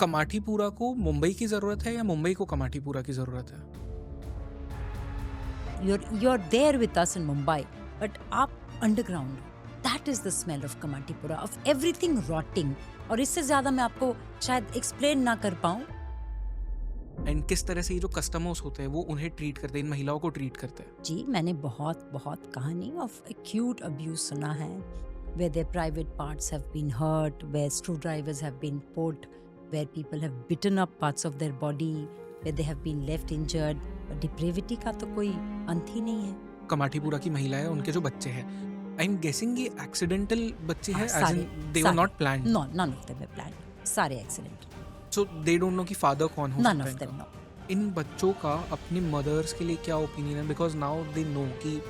कमाठीपुरा को मुंबई की ज़रूरत है या मुंबई को कमाठीपुरा की ज़रूरत है? You're there with us in Mumbai, but up underground, that is the smell of Kamatipura, of everything rotting. और इससे ज्यादा मैं आपको शायद एक्सप्लेन ना कर पाऊं. एंड किस तरह से ये जो कस्टमर्स होते हैं वो उन्हें ट्रीट करते हैं, इन महिलाओं को ट्रीट करते हैं? जी, मैंने बहुत बहुत कहानी ऑफ एक्यूट अब्यूज सुना है, where their private parts have been hurt, where screwdrivers have been put, where people have bitten up parts of their body, where they have been left injured. Depravity का तो कोई अंत ही नहीं है. कमाठीपुरा की महिलाएं, उनके जो बच्चे हैं, आई एम गेसिंग ये एक्सीडेंटल बच्चे हैं, एज सारे in they were not planned. No, none of them were planned. सारे accident. So they don't know कि फादर कौन हो नन सकता है ऑफ देम इनका. नो. इन बच्चों का अपनी मदर्स के लिए क्या ओपिनियन है? बिकॉज नाउ दे नो कि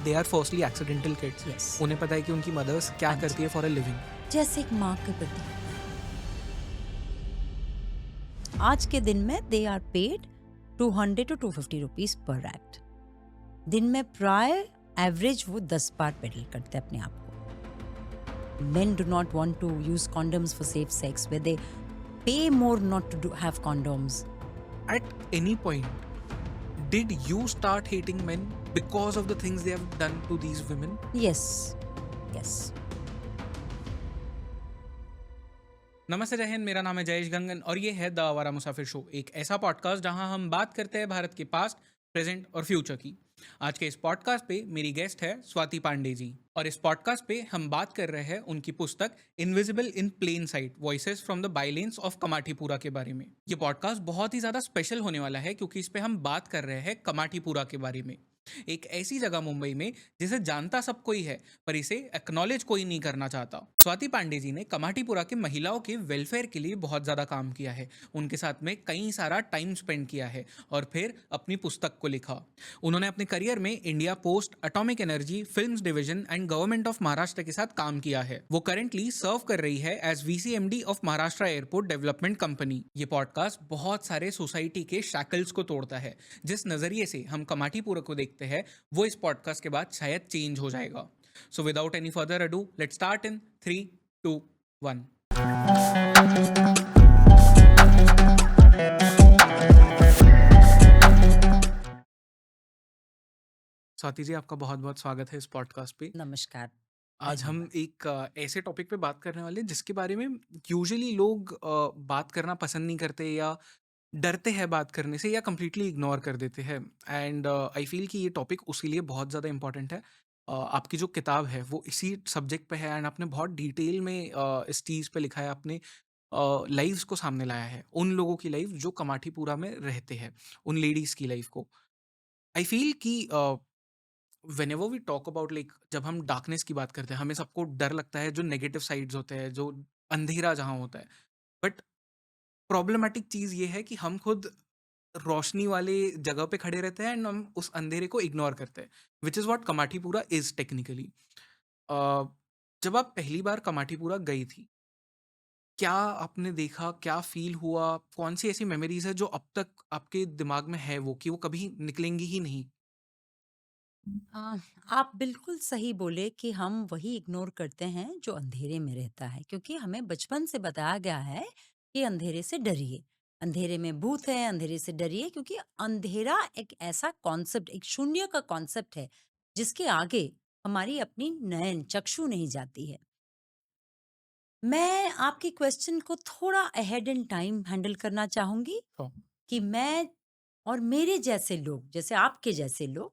they are firstly accidental kids. Yes. उन्हें पता है कि उनकी मदर्स क्या हाँ जी. करती है फॉर अ लिविंग. जैसे एक माँ के प्रति आज के दिन में they are paid 200 to 250 rupees per act. दिन में प्राय एवरेज वो 10 बार पेडल करते हैं अपने आप को. Men do not want to use condoms for safe sex, where they pay more not to have condoms. At any point, did you start hating men because of the things they have done to these women? Yes, yes. नमस्ते, जय हिंद. मेरा नाम है जयेश गंगन और ये है the आवारा मुसाफिर show, एक ऐसा पॉडकास्ट जहां हम बात करते हैं भारत के पास्ट, प्रेजेंट और फ्यूचर की. आज के इस पॉडकास्ट पे मेरी गेस्ट है स्वाति पांडे जी, और इस पॉडकास्ट पे हम बात कर रहे हैं उनकी पुस्तक invisible in plain sight, voices from the bylanes of Kamathipura के बारे में. ये पॉडकास्ट बहुत ही ज्यादा स्पेशल होने वाला है क्योंकि इस पे हम बात कर रहे हैं कमाठीपुरा के बारे में. एक ऐसी जगह मुंबई में जिसे जानता सब कोई है पर इसे एक्नॉलेज कोई नहीं करना चाहता. स्वाति पांडे जी ने कमाठीपुरा के महिलाओं के वेलफेयर के लिए बहुत ज्यादा काम किया है, उनके साथ में कई सारा टाइम स्पेंड किया है और फिर अपनी पुस्तक को लिखा. उन्होंने अपने करियर में India post, atomic energy, films division and government of Maharashtra के साथ काम किया है. वो करेंटली सर्व कर रही है as VCMD of Maharashtra airport development company. ये पॉडकास्ट बहुत सारे सोसाइटी के शैकल्स को तोड़ता है. जिस नजरिए से हम कमाठीपुरा को देखते हैं वो इस पॉडकास्ट के बाद शायद चेंज हो जाएगा. So without any further ado, let's start in 3, 2, 1. Swati ji, आपका बहुत बहुत स्वागत है इस पॉडकास्ट पे. नमस्कार. आज हम धन्यवाद. एक ऐसे टॉपिक पे बात करने वाले हैं जिसके बारे में यूजुअली लोग बात करना पसंद नहीं करते, या डरते हैं बात करने से, या कम्प्लीटली इग्नोर कर देते हैं. एंड आई फील कि ये टॉपिक उसके लिए बहुत ज़्यादा इंपॉर्टेंट है. आपकी जो किताब है वो इसी सब्जेक्ट पे है, एंड आपने बहुत डिटेल में इस चीज़ पे लिखा है. आपने लाइव्स को सामने लाया है, उन लोगों की लाइफ जो कमाठीपुरा में रहते हैं, उन लेडीज़ की लाइफ को. आई फील कि whenever we talk about, like जब हम डार्कनेस की बात करते हैं, हमें सबको डर लगता है जो नेगेटिव साइड्स होते हैं, जो अंधेरा जहाँ होता है. बट प्रॉब्लमेटिक चीज़ ये है कि हम खुद रोशनी वाले जगह पे खड़े रहते हैं एंड हम उस अंधेरे को इग्नोर करते हैं, which is what Kamathipura is technically. जब आप पहली बार कमाठीपुरा गई थी, क्या आपने देखा, क्या फ़ील हुआ? कौन-सी ऐसी मेमोरीज़ है जो अब तक आपके दिमाग में है वो, कि वो कभी निकलेंगी ही नहीं? आ, आप बिल्कुल सही बोले कि हम वही इग्नोर करते हैं जो अंधेरे में रहता है, क्योंकि हमें बचपन से बताया गया है कि अंधेरे से डरिए, अंधेरे में भूत है, अंधेरे से डरिए, क्योंकि अंधेरा एक ऐसा कॉन्सेप्ट, एक शून्य का कॉन्सेप्ट है जिसके आगे हमारी अपनी नयन चक्षु नहीं जाती है. मैं आपके क्वेश्चन को थोड़ा अहेड इन टाइम हैंडल करना चाहूंगी हाँ. कि मैं और मेरे जैसे लोग, जैसे आपके जैसे लोग,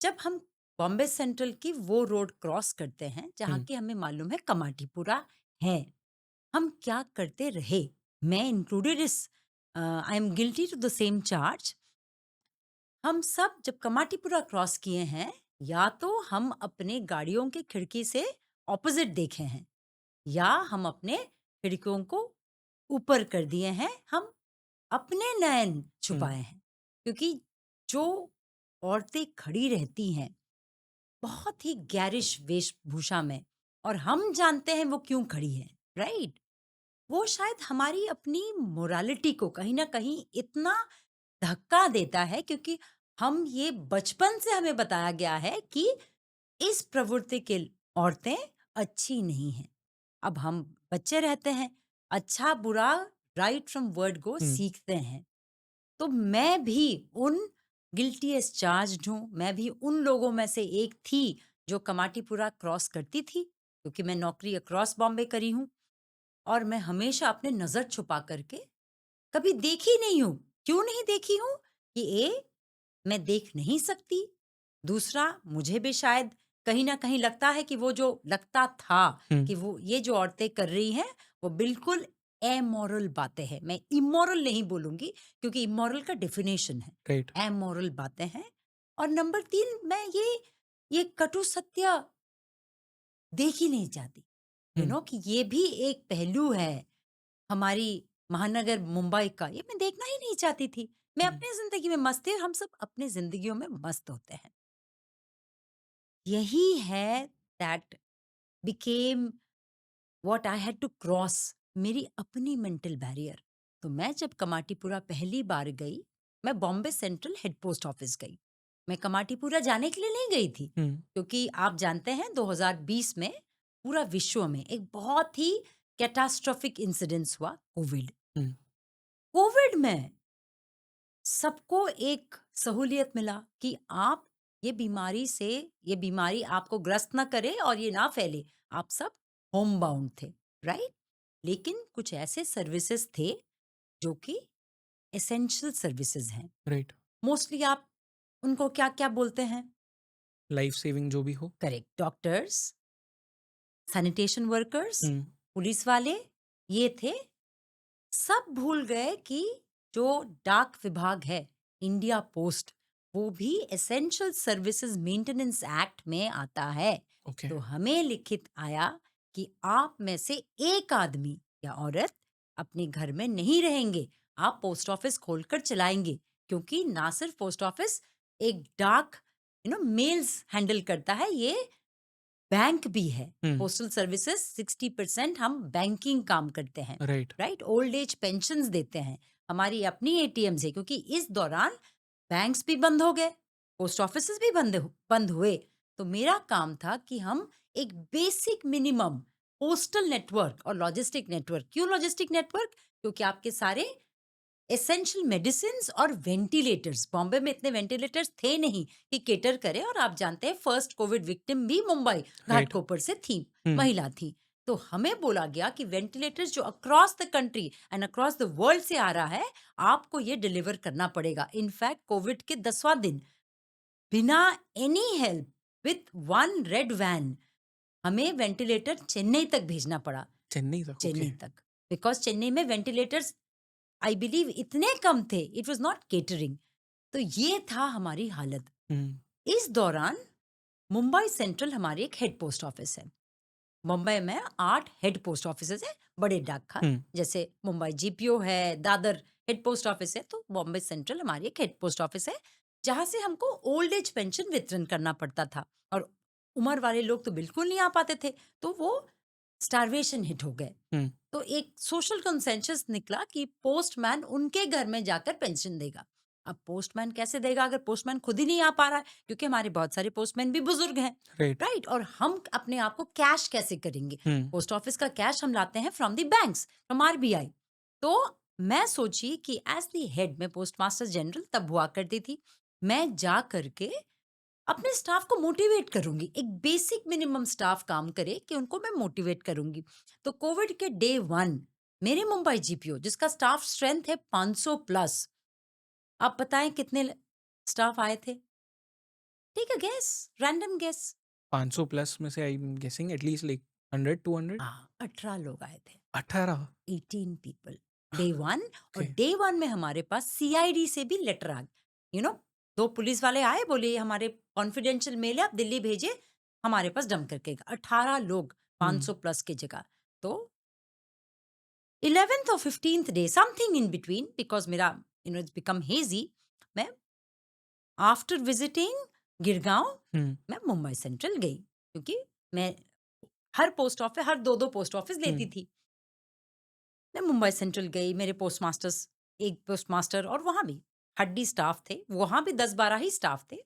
जब हम बॉम्बे सेंट्रल की वो रोड क्रॉस करते हैं जहाँ हुँ. की हमें मालूम है कमाटीपुरा है, हम क्या करते रहे. मैं इंक्लूडेड इस, I am guilty to the same charge. हम सब जब कमाटीपुरा क्रॉस किए हैं, या तो हम अपने गाड़ियों की खिड़की से ऑपोजिट देखे हैं, या हम अपने खिड़कियों को ऊपर कर दिए हैं, हम अपने नयन हुँ. छुपाए हैं. क्योंकि जो औरतें खड़ी रहती हैं बहुत ही गैरिश वेशभूषा में, और हम जानते हैं वो क्यों खड़ी है, राइट, वो शायद हमारी अपनी मोरालिटी को कहीं ना कहीं इतना धक्का देता है, क्योंकि हम ये बचपन से हमें बताया गया है कि इस प्रवृत्ति के औरतें अच्छी नहीं हैं. अब हम बच्चे रहते हैं, अच्छा बुरा राइट फ्रॉम वर्ड गो हुँ, सीखते हैं। तो मैं भी उन गिल्टी एज चार्ज्ड हूँ, मैं भी उन लोगों में से एक थी जो कमाटीपुरा क्रॉस करती थी, क्योंकि मैं नौकरी अक्रॉस बॉम्बे करी हूँ और मैं हमेशा अपने नज़र छुपा करके कभी देखी नहीं हूँ। क्यों नहीं देखी हूँ? कि मैं देख नहीं सकती, दूसरा मुझे भी शायद कहीं न कहीं लगता है कि वो जो लगता था हुँ, कि वो ये जो औरतें कर रही हैं, वो बिल्कुल एमोरल बातें हैं। मैं इमोरल नहीं बोलूँगी क्योंकि इमोरल का डेफिनेशन है, राइट। एमोरल बातें हैं। और नंबर 3 मैं ये कटु सत्य देख ही नहीं चाहती। हुँ, कि ये भी एक पहलू है हमारी महानगर मुंबई का, ये मैं देखना ही नहीं चाहती थी। मैं हुँ, अपनी ज़िंदगी में मस्त थी और हम सब अपनी ज़िंदगियों में मस्त होते हैं। यही है that became what I had to cross, मेरी अपनी मेंटल बैरियर। तो मैं जब कमाटीपुरा पहली बार गई, मैं Bombay central head post office गई। मैं कमाटीपुरा जाने के लिए नहीं गई थी, हुँ, क्योंकि आप जानते हैं 2020 में पूरा विश्व में एक बहुत ही कैटास्ट्रोफिक इंसिडेंस हुआ, कोविड। हुँ, कोविड में सबको एक सहूलियत मिला कि आप ये बीमारी आपको ग्रस्त ना करे और ये ना फैले। आप सब होम बाउंड थे, राइट? लेकिन कुछ ऐसे सर्विसेज थे जो कि एसेंशियल सर्विसेज हैं। राइट। मोस्टली आप उनको क्या-क्या बोलते हैं? लाइफ सेविंग जो भी हो। करेक्ट, डॉक्टर्स, सैनिटेशन वर्कर्स, हुँ, पुलिस वाले, ये थे। सब भूल गए कि जो डाक विभाग है, इंडिया पोस्ट, वो भी एसेंशियल सर्विसेज मेंटेनेंस एक्ट में आता है। ओके। तो हमें लिखित आया कि आप में से एक आदमी या औरत अपने घर में नहीं रहेंगे, आप पोस्ट ऑफिस खोलकर चलाएंगे, क्योंकि ना सिर्फ पोस्ट ऑफिस एक डाक मेल्स हैंडल करता है, ये बैंक भी है। हुँ, पोस्टल सर्विसेज 60% हम बैंकिंग काम करते हैं, right. Right? Old age pensions देते हैं, हमारी अपनी एटीएम से, क्योंकि इस दौरान बैंक्स भी बंद हो गए, पोस्ट ऑफिसेज भी बंद हुए। तो मेरा काम था कि हम एक बेसिक मिनिमम पोस्टल नेटवर्क और लॉजिस्टिक नेटवर्क, क्यों लॉजिस्टिक नेटवर्क? क्योंकि आपके सारे एसेंशियल मेडिसिन्स और वेंटिलेटर्स, बॉम्बे में इतने वेंटिलेटर्स थे नहीं कि केटर करे, और आप जानते हैं फर्स्ट कोविड विक्टिम भी मुंबई राइट। घाटकोपर से थी, हुँ, महिला थी। तो हमें बोला गया कि वेंटिलेटर्स जो across the country and across the world से आ रहा है, आपको ये डिलीवर करना पड़ेगा। इनफैक्ट कोविड के 10वां दिन बिना any help with one red van हमें वेंटिलेटर चेन्नई तक भेजना पड़ा। चेन्नई तक, ओके। चेन्नई तक, बिकॉज चेन्नई में वेंटिलेटर्स आई बिलीव इतने कम थे, इट वाज नॉट केटरिंग। तो ये था हमारी हालत। हुँ, इस दौरान मुंबई सेंट्रल हमारी एक हेड पोस्ट ऑफिस है। मुंबई में 8 हेड पोस्ट ऑफिसेज हैं, बड़े डाकघर। हुँ, जैसे मुंबई जीपीओ है, दादर हेड पोस्ट ऑफिस है, तो बॉम्बे सेंट्रल हमारी एक हेड पोस्ट ऑफिस है, जहां से हमको ओल्ड एज पेंशन वितरण करना पड़ता था। और उम्र वाले लोग तो बिल्कुल नहीं आ पाते थे, तो वो स्टारवेशन हिट हो गए। हुँ, तो एक सोशल कंसेंसस निकला कि पोस्टमैन उनके घर में जाकर पेंशन देगा। अब पोस्टमैन कैसे देगा अगर पोस्टमैन खुद ही नहीं आ पा रहा है? क्योंकि हमारे बहुत सारे पोस्टमैन भी बुजुर्ग हैं, राइट। राइट? और हम अपने आप को कैश कैसे करेंगे? हुँ, पोस्ट ऑफिस का कैश हम लाते हैं from the banks, from RBI. तो मैं सोची कि एज द हेड, में पोस्ट मास्टर जनरल तब हुआ करती थी, मैं जा करके अपने स्टाफ को मोटिवेट करूंगी, एक बेसिक मिनिमम स्टाफ काम करे कि उनको मैं मोटिवेट करूंगी। तो कोविड के डे 1 मेरे मुंबई जीपीओ, जिसका स्टाफ स्ट्रेंथ है 500 प्लस, आप बताएं कितने स्टाफ आए थे? Take a guess, random guess. 500 plus में से I am guessing at least like 100 200। हाँ, 18 लोग आए थे। 18। 18 पीपल, डे 1। और ओके। डे 1 में हमारे पास सीआईडी से भी लेटर आ, यू नो 2 पुलिस वाले आए, बोले ये हमारे कॉन्फिडेंशियल मेल है, आप दिल्ली भेजिए, हमारे पास डंप करके। 18 लोग हुँ, 500 प्लस की जगह। तो 11th और 15th day, something in between, because मेरा इट्स बिकम हेजी, मैं आफ्टर विजिटिंग गिरगांव, हुँ, मैं मुंबई सेंट्रल गई, क्योंकि मैं हर पोस्ट ऑफिस, हर 2-2 पोस्ट ऑफिस हुँ, लेती थी। मैं मुंबई सेंट्रल गई, मेरे एक पोस्टमास्टर और वहाँ भी हड्डी स्टाफ थे, वहाँ भी 10-12 ही स्टाफ थे।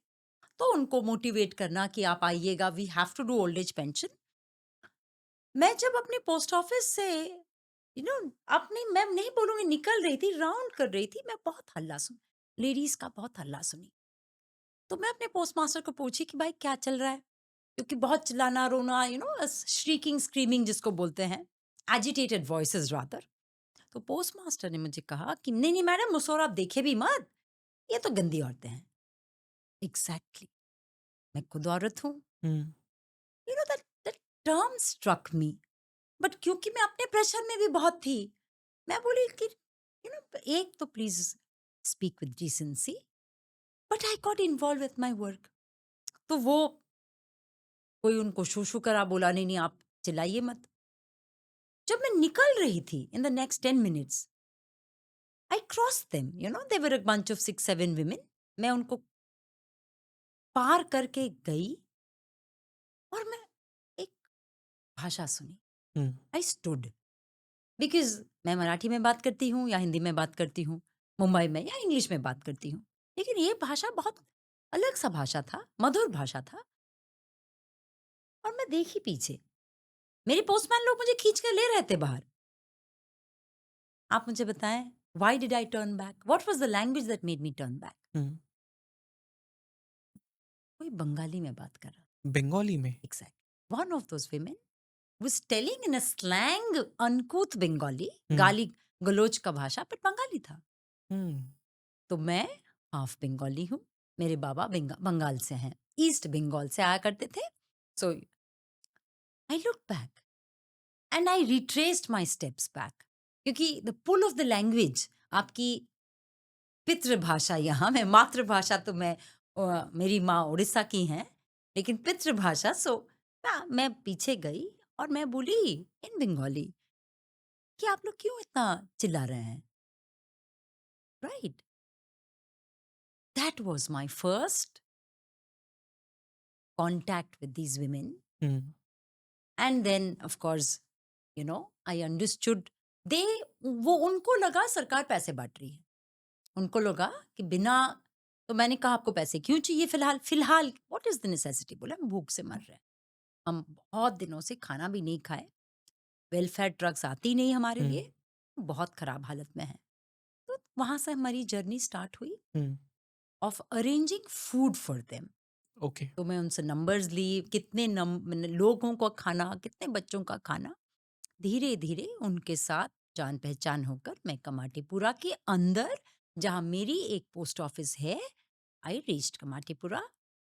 तो उनको मोटिवेट करना कि आप आइएगा, we have to do old age pension. मैं जब अपने पोस्ट ऑफिस से यू नो अब नहीं, मैं नहीं बोलूँगी, निकल रही थी, राउंड कर रही थी, मैं बहुत हल्ला सुन लेडीज़ का बहुत हल्ला सुनी। तो मैं अपने पोस्टमास्टर को पूछी कि भाई क्या चल रहा है? क्योंकि बहुत चिल्लाना, रोना, श्रीकिंग, स्क्रीमिंग जिसको बोलते हैं, एजिटेटेड वॉइसेज़ रादर। तो पोस्टमास्टर ने मुझे कहा कि नहीं, नहीं मैडम, उस ओर आप देखे भी मत, ये तो गंदी औरतें हैं। एग्ज़ैक्टली, मैं खुद औरत हूँ। हुँ, that term struck me, but क्योंकि मैं अपने प्रेशर में भी बहुत थी, मैं बोली कि एक तो please speak with decency, but I got involve with my work. तो वो कोई उनको शू-शू करा, बोला नहीं, नहीं आप चिल्लाइए मत। जब मैं निकल रही थी in the next 10 minutes, I crossed them, they were a bunch of 6-7 women. मैं उनको पार करके गई और मैं एक भाषा सुनी। हुँ, आई स्टूड, बिकॉज़ मैं मराठी में बात करती हूँ या हिंदी में बात करती हूँ, मुंबई में या इंग्लिश में बात करती हूँ। लेकिन ये भाषा बहुत अलग-सा भाषा था, मधुर भाषा था और मैं देखी पीछे, मेरे पोस्टमैन लोग मुझे खींच के ले रहे थे बाहर। आप मुझे बताएँ, why did I turn back? What was the language that made me turn back? हुँ। कोई बंगाली में बात कर रहा था। बंगाली में? Exactly. One of those women was telling in a slang, uncouth Bengali, हुँ, गाली-गलौच का भाषा, बट बंगाली था। हुँ, तो मैं हाफ बंगाली हूँ, मेरे बाबा बंगाल से हैं, ईस्ट बंगाल से आया करते थे। So I looked back and I retraced my steps back, क्योंकि the pull of the language, आपकी पितृभाषा, यहाँ मैं मातृभाषा तो मेरी माँ उड़ीसा की हैं, लेकिन पितृभाषा, सो मैं पीछे गई और मैं बोली इन बंगाली कि आप लोग क्यों इतना चिल्ला रहे हैं? Right? That was my first contact with these women. Hmm, and then of course, I understood, they वो उनको लगा सरकार पैसे बांट रही है, उनको लगा कि बिना, तो मैंने कहा आपको पैसे क्यों चाहिए फिलहाल? फिलहाल व्हाट इज द नेसेसिटी? बोला हम भूख से मर रहे हैं, हम बहुत दिनों से खाना भी नहीं खाए, वेलफेयर ट्रक्स आती नहीं हमारे हुँ, लिए, बहुत खराब हालत में है। तो वहां से हमारी जर्नी स्टार्ट हुई hmm, of arranging food for them. Okay. तो मैं उनसे नंबर्स ली, कितने लोगों का खाना, कितने बच्चों का खाना। धीरे धीरे उनके साथ जान पहचान होकर मैं कमाटीपुरा के अंदर, जहाँ मेरी एक पोस्ट ऑफिस है, I reached Kamathipura.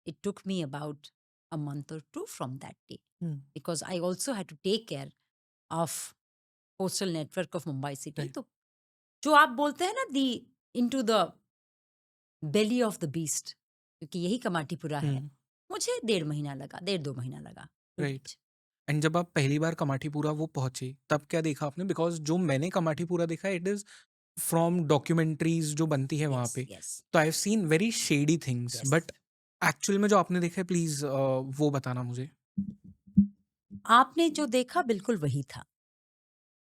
It took me about a month और to from that day, hmm, because I also had to take care of postal network of Mumbai city. Right. तो जो आप बोलते हैं ना, the into the belly of the beast, क्योंकि यही कमाटीपुरा है, हुँ, मुझे 1.5 महीना लगा, 1.5-2 महीना लगा टू राइट। रीच। एंड जब आप पहली बार कमाठीपुरा वो पहुँचे, तब क्या देखा आपने? बिकॉज़ जो मैंने कमाठीपुरा देखा है, इट इज़ फ्रॉम डॉक्यूमेंट्रीज़ जो बनती है वहाँ यस, पे। यस, तो I have seen very shady things, yes. But actual में जो आपने देखा है, प्लीज़ वो बताना मुझे। आपने जो देखा बिल्कुल वही था।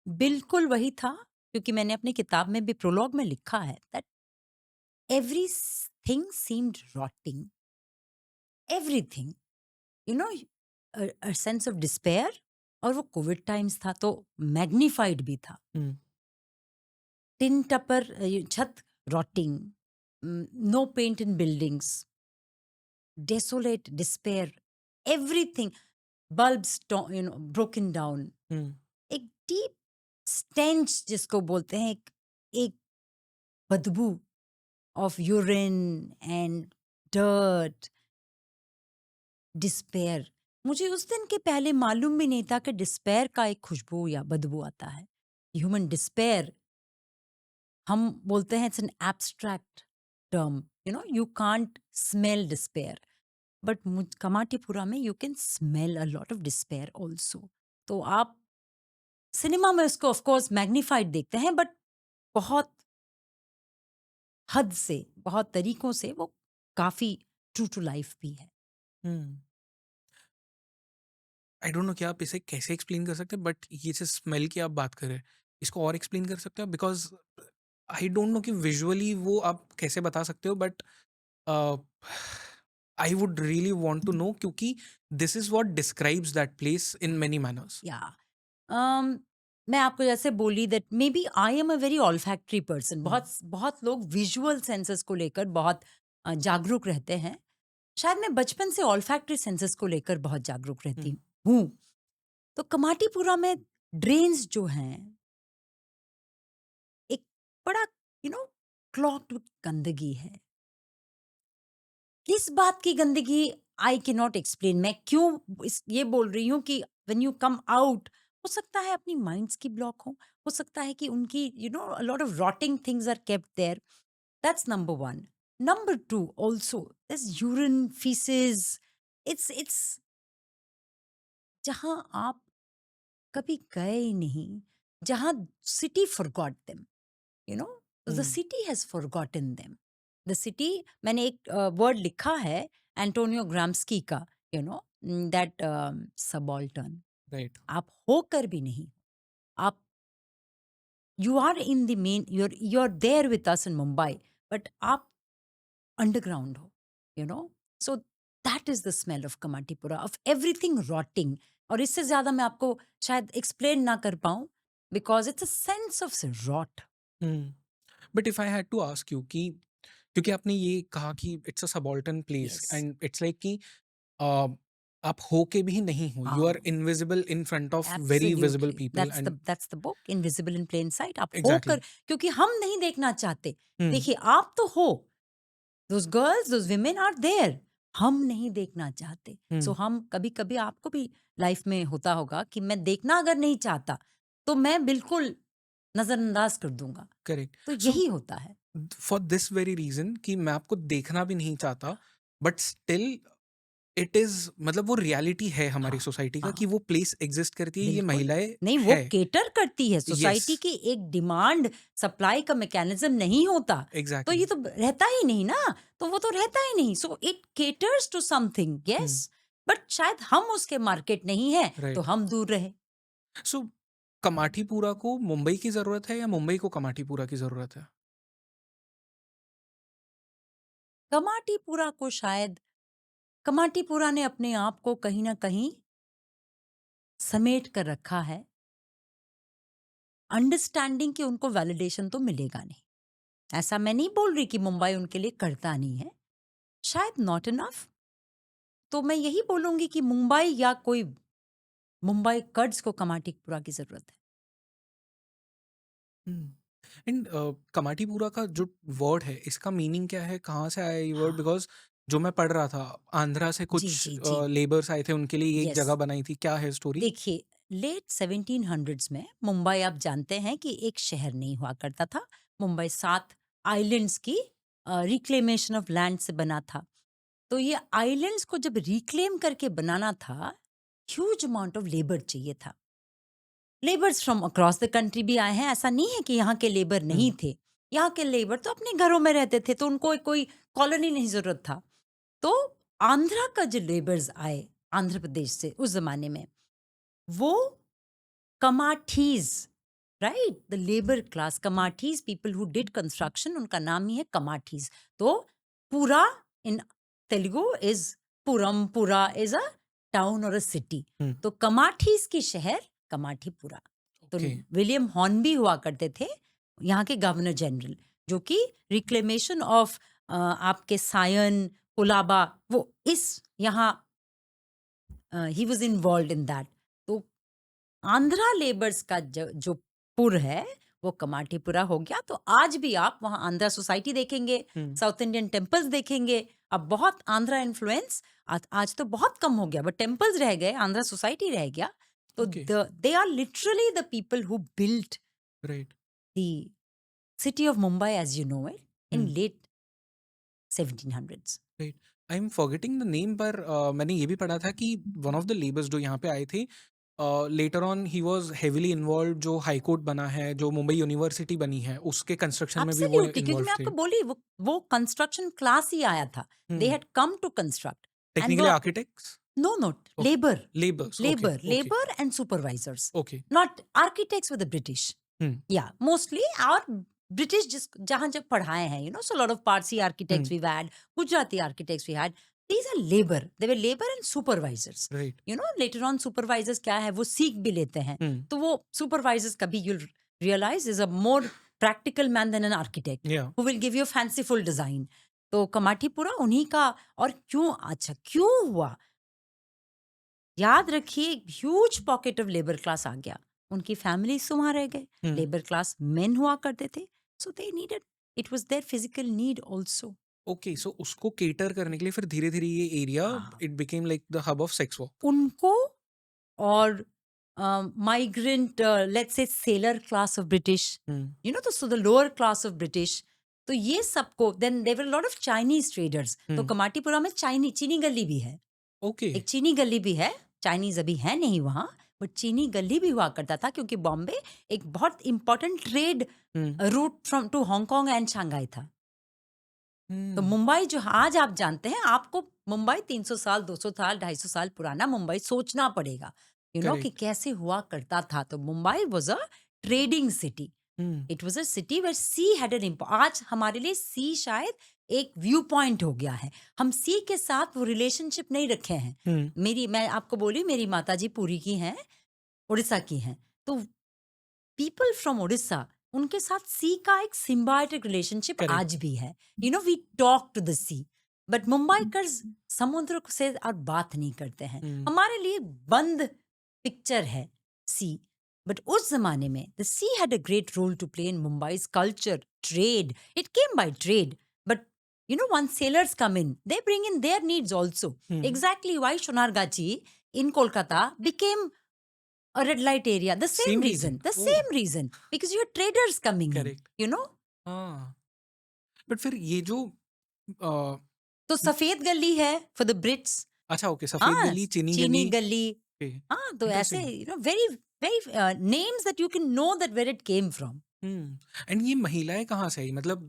बिल्कुल वही था, क्योंकि मैंने अपनी किताब में भी प्रोलॉग में लिखा है that everything seemed rotting, everything, you know a sense of despair. और वो कोविड टाइम्स था तो मैग्नीफाइड भी था। हुँ, टिन टपर, छत rotting, no paint in buildings, desolate, despair, everything, bulbs broken down, hmm, एक डीप स्टेंच जिसको बोलते हैं, एक बदबू of urine and dirt, despair. मुझे उस दिन के पहले मालूम भी नहीं था कि डिस्पेयर का एक खुशबू या बदबू आता है। ह्यूमन डिस्पेयर, हम बोलते हैं it's an abstract term, you can't smell despair, but Kamathipura में you can smell a lot of despair also. तो आप सिनेमा में उसको ऑफ कोर्स मैग्नीफाइड देखते हैं, बट बहुत हद से, बहुत तरीकों से वो काफी ट्रू टू लाइफ भी है। हुँ। आई डोंट नो कि आप इसे कैसे एक्सप्लेन कर सकते हैं, बट ये जो स्मेल की आप बात कर रहे हैं, इसको और एक्सप्लेन कर सकते हैं? बिकॉज़ आई डोंट नो कि विजुअली वो आप कैसे बता सकते हो, but I would really want to know, क्योंकि this is what describes that place in many manners. या मैं आपको जैसे बोली that may be I am a very olfactory person. Hmm, बहुत बहुत लोग विजुअल सेंसेस को लेकर बहुत जागरूक रहते हैं। शायद मैं बचपन से ऑल्फैक्टरी सेंसेस को लेकर बहुत जागरूक रहती हम्म, हूँ। तो कमाटीपुरा में ड्रेन्स जो हैं, एक बड़ा क्लॉग्ड गंदगी है। किस बात की गंदगी, आई कैन नॉट एक्सप्लेन। मैं क्यों ये बोल रही हूँ कि व्हेन यू कम आउट, हो सकता है अपनी माइंड्स की ब्लॉक हो सकता है कि उनकी lot of rotting things are kept there. That's number one. Number two, also this urine faeces, it's जहां आप कभी गए ही नहीं, जहां city forgot them, you know the hmm, city has forgotten them. The city, मैंने एक वर्ड लिखा है एंटोनियो ग्राम्स्की का, you know that subaltern. Right. आप होकर भी नहीं, आप you are in the main, you are there with us in Mumbai, but आप अंडरग्राउंड हो, you know so that is the smell of Kamathipura, of everything rotting. और इससे ज्यादा मैं आपको शायद एक्सप्लेन ना कर पाऊं, because it's a sense of rot. But if I had to ask you कि क्योंकि आपने ये कहा कि it's a subaltern place yes. And it's like कि uh, आप हो के भी नहीं हो, यू आर हाँ, invisible in front of very visible absolutely, people that's and the book, invisible in plain sight. आप एग्जैक्टली। होकर, क्योंकि हम नहीं देखना चाहते। हम्म, देखिए, आप तो हो, those girls, those women are there, हम नहीं देखना चाहते। सो हम्म, हम कभी कभी, आपको भी लाइफ में होता होगा कि मैं देखना अगर नहीं चाहता तो मैं बिल्कुल नजरअंदाज कर दूंगा। करेक्ट। तो सो यही होता है। फॉर दिस वेरी रीजन कि मैं आपको देखना भी नहीं चाहता, बट स्टिल इट इज, मतलब वो रियलिटी है हमारी हाँ, सोसाइटी का कि हाँ, वो प्लेस एग्जिस्ट करती है, ये बिल्कुल। महिलाएं नहीं, वो है। केटर करती है यस, सोसाइटी की, एक डिमांड सप्लाई का मैकेनिज्म नहीं होता, तो ये एग्जैक्टली। तो रहता ही नहीं ना। तो वो तो रहता ही नहीं, so it caters to something, yes. But शायद हम उसके मार्केट नहीं है, तो राइट। हम दूर रहे। सो कमाठीपुरा को मुंबई की जरूरत है या मुंबई को कमाठीपुरा की जरूरत है? कमाटीपुरा को शायद, कमाटीपुरा ने अपने आप को कहीं ना कहीं समेट कर रखा है, अंडरस्टैंडिंग कि उनको वैलिडेशन तो मिलेगा नहीं। ऐसा मैं नहीं बोल रही कि मुंबई उनके लिए करता नहीं है, शायद नॉट इनफ। तो मैं यही बोलूंगी कि मुंबई या कोई, मुंबई कर्ड्स को कमाटीपुरा की जरूरत है। एंड कमाटीपुरा का जो वर्ड है, इसका मीनिंग क्या है, कहाँ से आया ये वर्ड? हाँ, बिकॉज जो मैं पढ़ रहा था, आंध्रा से जी कुछ जी जी। लेबर्स आए थे, उनके लिए ये एक यस, जगह बनाई थी, क्या है स्टोरी? देखिए, लेट 1700s में मुंबई, आप जानते हैं कि एक शहर नहीं हुआ करता था। मुंबई 7 आइलैंड्स की रिक्लेमेशन ऑफ लैंड से बना था। तो ये आइलैंड्स को जब रिक्लेम करके बनाना था, ह्यूज अमाउंट ऑफ लेबर चाहिए था। Labours from across the country भी आए हैं, ऐसा नहीं है कि यहाँ के लेबर नहीं हम्म, थे। यहाँ के लेबर तो अपने घरों में रहते थे, तो उनको कोई कॉलोनी नहीं जरूरत था। तो आंध्रा का जो लेबर्स आए, आंध्र प्रदेश से उस जमाने में, वो Kamathis, right, the labour class, Kamathis, people who did construction, उनका नाम ही है कमाठीज। तो पूरा इन तेलुगु इज पुरम, पुरा इज अ टाउन और अ सिटी। हम्म, तो कमाठीज की शहर कमाठीपुरा। तो ओके। विलियम हॉर्नबी हुआ करते थे यहाँ के गवर्नर जनरल, जो कि रिक्लेमेशन ऑफ आपके सायन, कुलाबा, वो इस यहाँ he was involved in that. तो आंध्रा लेबर्स का जो पुर है, वो कमाटीपुरा हो गया। तो आज भी आप वहाँ आंध्रा सोसाइटी देखेंगे, हम्म, साउथ इंडियन टेम्पल्स देखेंगे। अब बहुत आंध्रा इन्फ्लुएंस, आज तो बहुत कम हो गया, बट टेम्पल्स रह गए, आंध्रा सोसाइटी रह गया। तो okay. They are literally the people who built right. The city of Mumbai as you know it in hmm, late 1700s। Right. I am forgetting the name, पर मैंने ये भी पढ़ा था कि वन ऑफ द लेबर्स जो यहाँ पे आए थे, later on he was heavily involve, जो हाई कोर्ट बना है, जो मुंबई यूनिवर्सिटी बनी है, उसके कंस्ट्रक्शन में भी वो एब्सोल्युटली, क्योंकि इन्वॉल्व मैं थे। आपको बोली, वो कंस्ट्रक्शन क्लास ही आया था। They hmm, had come to construct, and वो technically architects. no, not okay, labor, labours, okay, labor, okay, labor and supervisors, okay. not architects with the British. Hmm, Yeah, mostly our British, जिस जहाँ जब पढ़ाए हैं, so a lot of Parsi architects hmm, we've had, Gujarati architects we had. these are labor, they were labor and supervisors. Right. You know, later on supervisors क्या है वो सीख भी लेते हैं, हुँ, तो वो supervisors कभी you'll realize is a more practical man than an architect या who will give you a fanciful design. तो कमाटीपुरा उन्हीं का। और क्यों, अच्छा क्यों हुआ, याद रखिए, huge pocket of labour class आ गया, उनकी फैमिलीज वहां रह गए, हुँ, लेबर क्लास मेन हुआ करते थे, so they needed, it was their physical need also. Okay, so उसको केटर करने के लिए फिर धीरे-धीरे ये एरिया हाँ, it became like the hub of sex work. उनको और migrant, let's say sailor class of British, hmm, you know, तो so the lower class of British, तो ये सबको, then there were lot of Chinese traders, तो hmm, Kamathipura में चीनी गली भी है, ओके, एक चीनी गली भी है, चाइनीज अभी है नहीं वहाँ, बट चीनी गली भी हुआ करता था, क्योंकि बॉम्बे एक बहुत important trade hmm, route from to Hong Kong and Shanghai था। तो हुँ, मुंबई जो आज आप जानते हैं, आपको मुंबई 300 साल, 200 साल, 250 साल पुराना मुंबई सोचना पड़ेगा, यू नो, कि करेक्ट, कैसे हुआ करता था। तो Mumbai was a trading city, hmm, it was a city where sea had an import. आज हमारे लिए सी शायद एक व्यू पॉइंट हो गया है, हम सी के साथ वो रिलेशनशिप नहीं रखे हैं। हुँ, मैं आपको बोली, मेरी माताजी पुरी की हैं, उड़ीसा की हैं, तो पीपल फ्रॉम उड़ीसा, उनके साथ सी का एक सिम्बायोटिक रिलेशनशिप करेक्ट, आज भी है। You know, we talk to the sea, but Mumbaikars समुद्र से और बात नहीं करते हैं, हुँ, हमारे लिए बंद पिक्चर है सी। बट उस जमाने में the sea had a great role to play in Mumbai's culture, trade, it came by trade, but you know, once sailors come in, they bring in their needs also. Hmm, Exactly why Sonargachi in Kolkata became a red light area. The same same reason, reason, the oh! same reason, because you had traders coming in, correct, you know. हाँ, but फिर ये जो अ, तो सफेद गली है for the Brits. अच्छा okay, सफ़ेद हाँ, गली, चीनी चीनी गली, गली। ओके, हाँ, तो ऐसे, interesting. you know, very very names that you can know that where it came from. Hmm, and ये महिलाएँ कहाँ से आई? मतलब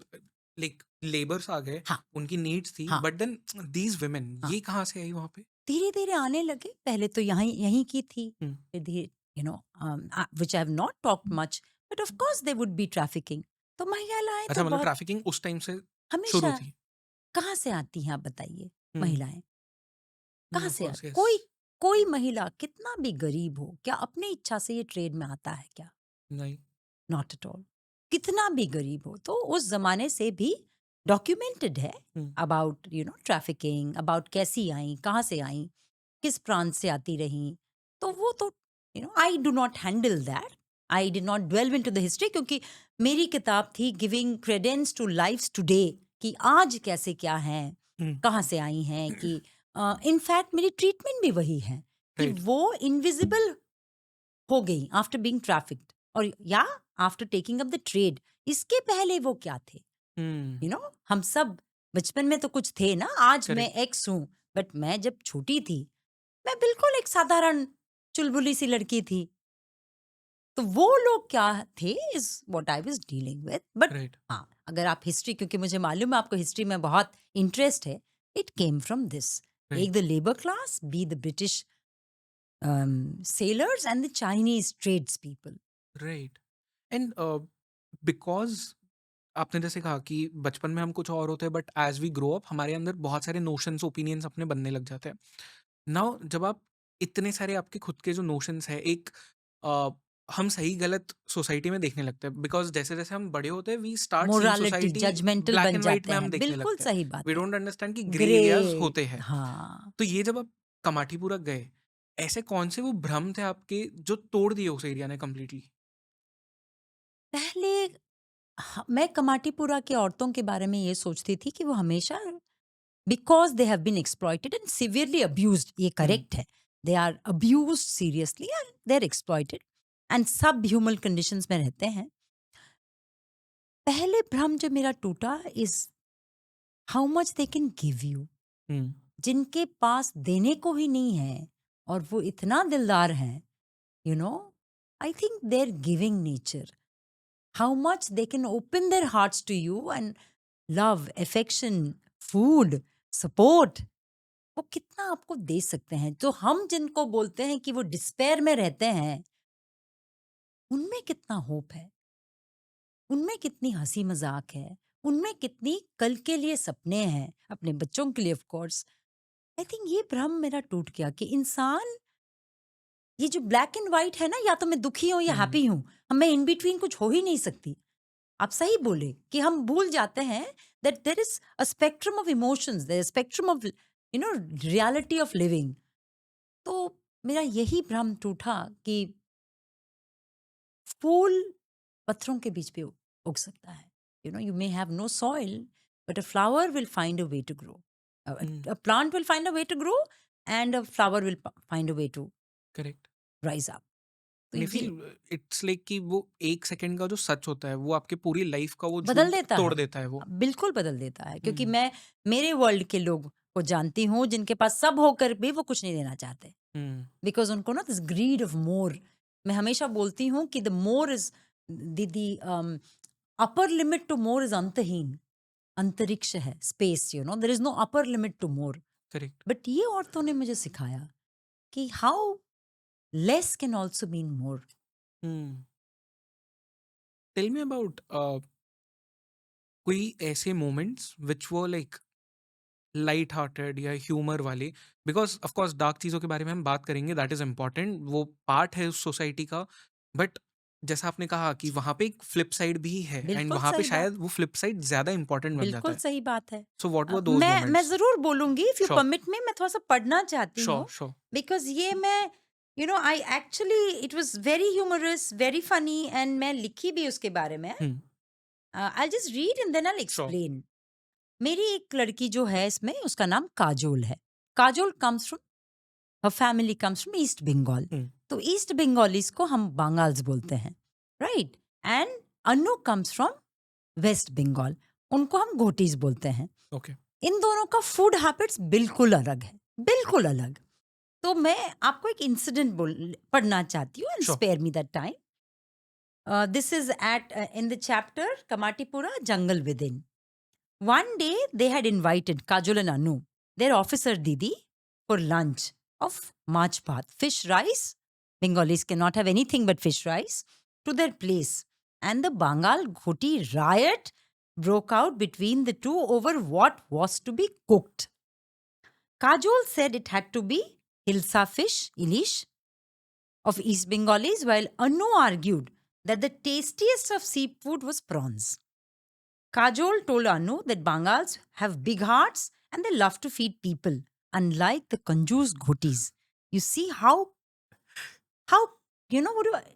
लाइक लेबर्स आ गए, हाँ, उनकी नीड्स थी, हाँ, बट देन दीज़ वुमेन हाँ। ये कहाँ से आई वहाँ पे? धीरे धीरे आने लगे, पहले तो यहीं यहीं की थी, हुँ, फिर धीरे, you know, which I have not talked much, but of course there would be trafficking. तो महिलाएं तो अच्छा मतलब बहुत ट्रैफिकिंग उस टाइम से शुरू हमेशा। थी। कहाँ से आती हैं आप बताइए, हुँ, महिलाएं हुँ, कहाँ ऑफ से कोर्स आती, यस, कोई कोई महिला कितना भी गरीब हो, क्या अपनी इच्छा से ये ट्रेड में आता है क्या? नहीं, नॉट एट ऑल। कितना भी गरीब हो, तो उस जमाने से भी डॉक्यूमेंटेड है hmm, about, you know, trafficking, about कैसी आई, कहाँ से आई, किस प्रांत से आती रही। तो वो तो, you know, I do not handle that, I did not delve into the history, क्योंकि मेरी किताब थी giving credence to lives today, कि आज कैसे क्या है, हुँ, कहाँ से आई हैं, कि इनफैक्ट मेरी ट्रीटमेंट भी वही है, कि राइट, वो इनविजिबल हो गई आफ्टर बीइंग ट्रैफिक्ड, और या after taking up the trade, इसके पहले वो क्या थे, हुँ, यू नो, हम सब बचपन में तो कुछ थे ना, आज मैं करेक्ट, एक्स हूं, बट मैं जब छोटी थी, मैं बिल्कुल एक साधारण चुलबुली सी लड़की थी। तो वो लोग क्या थे is what I was dealing with, but right, हाँ, अगर आप हिस्ट्री, क्योंकि मुझे मालूम है आपको हिस्ट्री में बहुत इंटरेस्ट है, it came from this, right, एक the labour class, be the British sailors and the Chinese tradespeople. Right and because आपने जैसे कहा कि बचपन में हम कुछ और होते हैं but as we grow up हमारे अंदर बहुत सारे नोशंस, ओपिनियंस अपने बनने लग जाते हैं। नाउ जब आप इतने सारे आपके खुद के जो नोशंस हैं एक अ, हम सही गलत सोसाइटी में देखने लगते हैं बिकॉज़ जैसे-जैसे हम बड़े होते हैं we start seeing morality society judgmental black बन एंड व्हाइट जाते में हम हैं, देखने बिल्कुल लगते हैं। सही वी बात है। डोंट अंडरस्टैंड कि ग्रे एरियाज़ ग्रे, होते हैं। हाँ। तो ये जब आप कमाटीपुरा गए, ऐसे कौन से वो भ्रम थे आपके जो तोड़ दिए उस एरिया ने कंप्लीटली? पहले मैं कमाटीपुरा की औरतों के बारे में ये सोचती थी कि वो हमेशा, because they have been exploited and severely abused, ये हुँ, करेक्ट है, they are abused seriously and they are exploited and subhuman conditions में रहते हैं। पहले भ्रम जो मेरा टूटा is how much they can give you, hmm, जिनके पास देने को ही नहीं है और वो इतना दिलदार हैं, you know, I think their giving nature, how much they can open their hearts to you and love, affection, food, support, वो कितना आपको दे सकते हैं। तो हम जिनको बोलते हैं कि वो डिस्पेयर में रहते हैं, उनमें कितना होप है, उनमें कितनी हंसी मजाक है, उनमें कितनी कल के लिए सपने हैं, अपने बच्चों के लिए ऑफ कोर्स। आई थिंक ये भ्रम मेरा टूट गया कि इंसान, ये जो ब्लैक एंड व्हाइट है ना, या तो मैं दुखी हूँ या हुँ, हैप्पी हूँ, मैं इन बिटवीन कुछ हो ही नहीं सकती। आप सही बोले कि हम भूल जाते हैं that there is a spectrum of emotions, there is spectrum of reality of living. तो मेरा यही भ्रम टूटा कि फूल पत्थरों के बीच पे उग सकता है। You may have no soil, but a flower will find a way to grow, hmm, a plant will find a way to grow, and a flower will find a way to correct. Rise up. तो and I ये feel it's like कि वो 1 second का जो सच होता है, वो आपकी पूरी लाइफ़ का वो बदल झूठ देता तोड़ है। देता है वो। बिल्कुल बदल देता है, क्योंकि हुँ, मैं मेरे वर्ल्ड के लोग को जानती हूँ जिनके पास सब होकर भी वो कुछ नहीं देना चाहते, हुँ, बिकॉज उनको ना दिस ग्रीड ऑफ मोर। मैं हमेशा बोलती हूँ कि the more is the upper limit to more is अंतहीन। अंतरिक्ष है, space, there is no upper limit to more. Correct. But ये औरतों ने मुझे सिखाया कि how less can also mean more. Hmm, tell me about कोई ऐसे moments which were like light hearted या ह्यूमर वाले, बिकॉज ऑफ कोर्स डार्क चीज़ों के बारे में हम बात करेंगे, दैट इज़ इम्पॉर्टेंट, वो पार्ट है उस सोसाइटी का। बट जैसा आपने कहा कि वहाँ पे एक फ्लिप साइड भी है एंड बिल्कुल वहाँ पे सही बात। शायद वो फ्लिप साइड ज़्यादा इंपॉर्टेंट बन जाता बिल्कुल है। सही बात है। सो व्हाट वर दोज मैं मोमेंट्स? ज़रूर बोलूँगी, if you sure, permit me, मैं थोड़ा-सा पढ़ना चाहती श्योर, हूँ, श्योर। बिकॉज़ ये मैं I actually it was very humorous, very funny, and मैं लिखी भी उसके बारे में। Hmm, I will just read and then I will sure. Explain. मेरी एक लड़की जो है इसमें, उसका नाम काजोल है। Kajol comes from, her family comes from east Bengal. Hmm, तो ईस्ट बंगालीज़ को हम बांगाल्स बोलते हैं, right? And Anu comes from west Bengal, उनको हम घोटीज़ बोलते हैं। ओके, इन दोनों का फूड हैबिट्स बिल्कुल अलग है, बिल्कुल अलग। तो मैं आपको एक इंसिडेंट बोल पढ़ना चाहती हूँ, and sure. Spare me that time. This is at in the chapter Kamathipura jungle with in. One day they had invited Kajol and Anu, their officer Didi, for lunch of March Bhat, fish rice. Bengalis cannot have anything but fish rice, to their place. And the Bengal Ghoti riot broke out between the two over what was to be cooked. Kajol said it had to be hilsa fish, ilish, of East Bengalis, while Anu argued that the tastiest of seafood was prawns. Kajol told Anu that Bangals have big hearts and they love to feed people, unlike the Kanjus Ghotis. You see how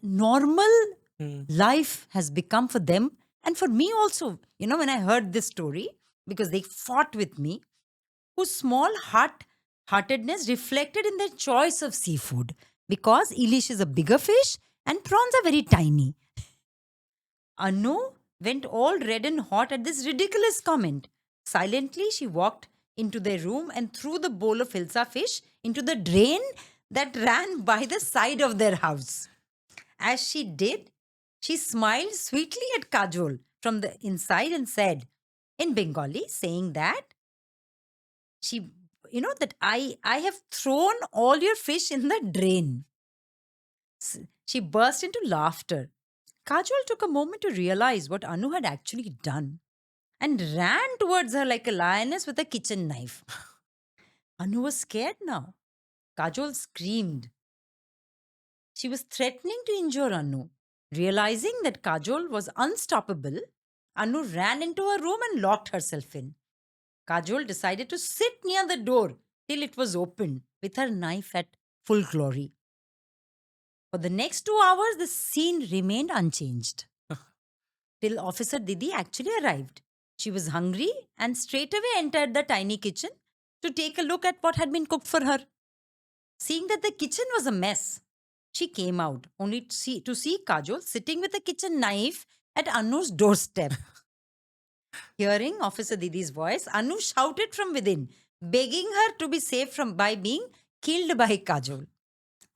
normal hmm, life has become for them, and for me also. When I heard this story, because they fought with me, whose small heartedness reflected in their choice of seafood, because Ilish is a bigger fish and prawns are very tiny. Anu went all red and hot at this ridiculous comment. Silently, she walked into their room and threw the bowl of hilsa fish into the drain that ran by the side of their house. As she did, she smiled sweetly at Kajol from the inside and said in Bengali, saying that she, that I have thrown all your fish in the drain. She burst into laughter. Kajol took a moment to realize what Anu had actually done and ran towards her like a lioness with a kitchen knife. Anu was scared now. Kajol screamed. She was threatening to injure Anu. Realizing that Kajol was unstoppable, Anu ran into her room and locked herself in. Kajol decided to sit near the door till it was opened with her knife at full glory. For the next 2 hours, the scene remained unchanged till Officer Didi actually arrived. She was hungry and straightaway entered the tiny kitchen to take a look at what had been cooked for her. Seeing that the kitchen was a mess, she came out only to see Kajol sitting with a kitchen knife at Anu's doorstep. Hearing Officer Didi's voice, Anu shouted from within, begging her to be saved from by being killed by Kajol.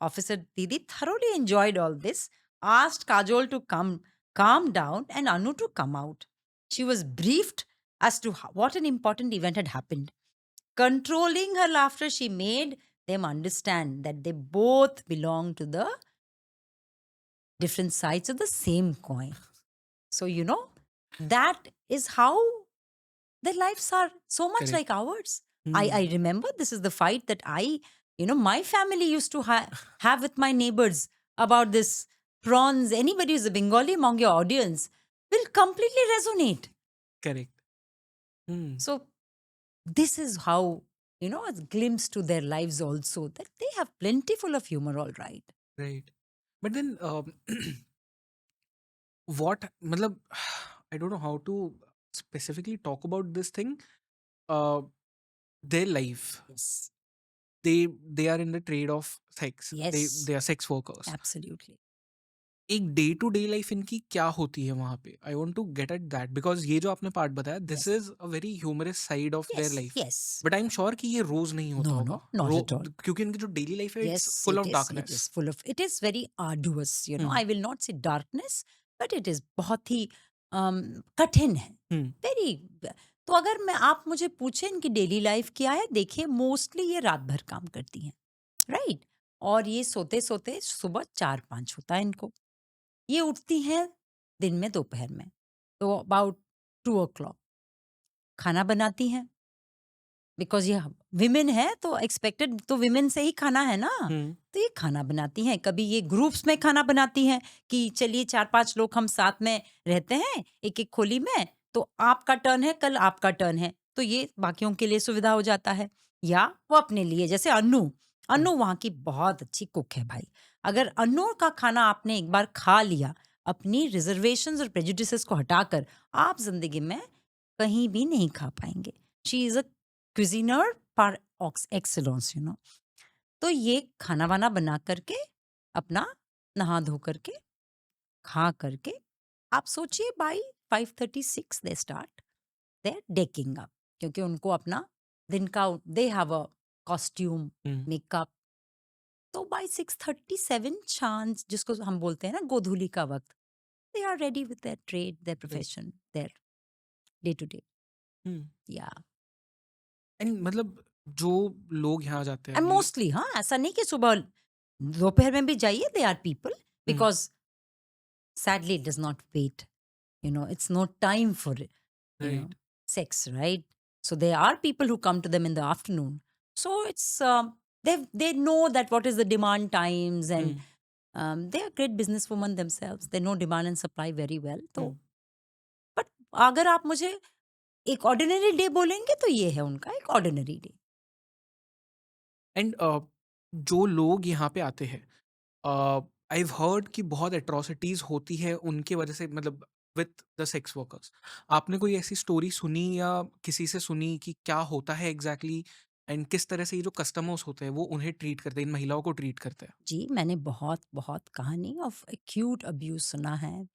Officer Didi thoroughly enjoyed all this, asked Kajol to calm down and Anu to come out. She was briefed as to what an important event had happened. Controlling her laughter, she made them understand that they both belong to the different sides of the same coin. So, that is how their lives are so much correct. like ours. I remember this is the fight that my family used to have with my neighbors about this prawns. Anybody who's a Bengali among your audience will completely resonate. Correct. Hmm, So this is how, a glimpse to their lives also, that they have plentiful of humor, all right. Right. But then what मतलब I don't know how to specifically talk about this thing. Their life, Yes. they are in the trade of sex, they Yes, are sex workers। absolutely. एक day to day life इनकी क्या होती है वहाँ पे? I want to get at that because ये जो आपने पार्ट बताया, this Yes. Is a very humorous side of there Yes. Life. Yes. But I am sure कि ये रोज़ नहीं होता No, होगा। no, not at all. क्योंकि इनकी जो डेली लाइफ है, it's Yes, full it of is. It darkness. is full of. It is very arduous. Hmm, I will not say darkness, but it is बहुत ही कठिन है. हुँ, Very. तो अगर आप मुझे पूछे इनकी डेली लाइफ क्या है, देखिए मोस्टली ये रात भर काम करती हैं, राइट? और ये सोते सोते सुबह 4-5 होता है इनको. ये उठती हैं दिन में, दोपहर में, तो अबाउट 2 o'clock खाना बनाती हैं. बिकॉज़ ये विमेन है तो एक्सपेक्टेड तो विमेन से ही खाना है ना, हुँ, तो ये खाना बनाती हैं. कभी ये ग्रुप्स में खाना बनाती हैं कि चलिए 4-5 लोग हम साथ में रहते हैं, एक-एक खोली में, तो आपका टर्न है, कल आपका टर्न है. तो ये बाकियों के लिए सुविधा हो जाता है. या वो अपने लिए, जैसे हुँ, अन्नू वहाँ की बहुत अच्छी कुक है भाई. अगर अन्नू का खाना आपने एक बार खा लिया, अपनी रिज़र्वेशंस और प्रेजुडिसेस को हटाकर, आप ज़िंदगी में कहीं भी नहीं खा पाएँगे. She is a cuisinier par excellence. तो ये खाना-वाना बना करके, अपना नहा-धो करके, खा करके, आप सोचिए by 5:36 they start there decking up, क्योंकि उनको अपना दिन का they have a costume, hmm. Makeup. तो बाय 6:37 चांद जिसको हम बोलते हैं ना गोधूली का वक़्त, they are ready with their trade, their right. Profession, their day to day. Hmm. या एंड मतलब जो लोग यहाँ जाते हैं एंड अभी। मोस्टली हाँ, ऐसा नहीं कि सुबह दोपहर में भी जाइए, they are people hmm, because sadly it does not wait. It's no time for it, right. sex, right? So there are people who come to them in the afternoon. So it's they know that what is the demand times, and hmm, they are great businesswomen themselves. They know demand and supply very well. हुँ। तो but अगर आप मुझे एक ordinary day बोलेंगे तो ये है उनका एक ऑर्डिनरी डे. एंड जो लोग यहाँ पे आते हैं, आई हैव हर्ड कि बहुत एट्रोसिटीज़ होती है उनके वजह से, मतलब विथ द सेक्स वर्कर्स। आपने कोई ऐसी स्टोरी सुनी या किसी से सुनी कि क्या होता है एग्ज़ैक्टली, एंड किस तरह से ये जो कस्टमर्स होते हैं वो उन्हें ट्रीट करते हैं, इन महिलाओं को ट्रीट करते हैं? जी, मैंने बहुत बहुत कहानी ऑफ एक्यूट अब्यूज सुना है,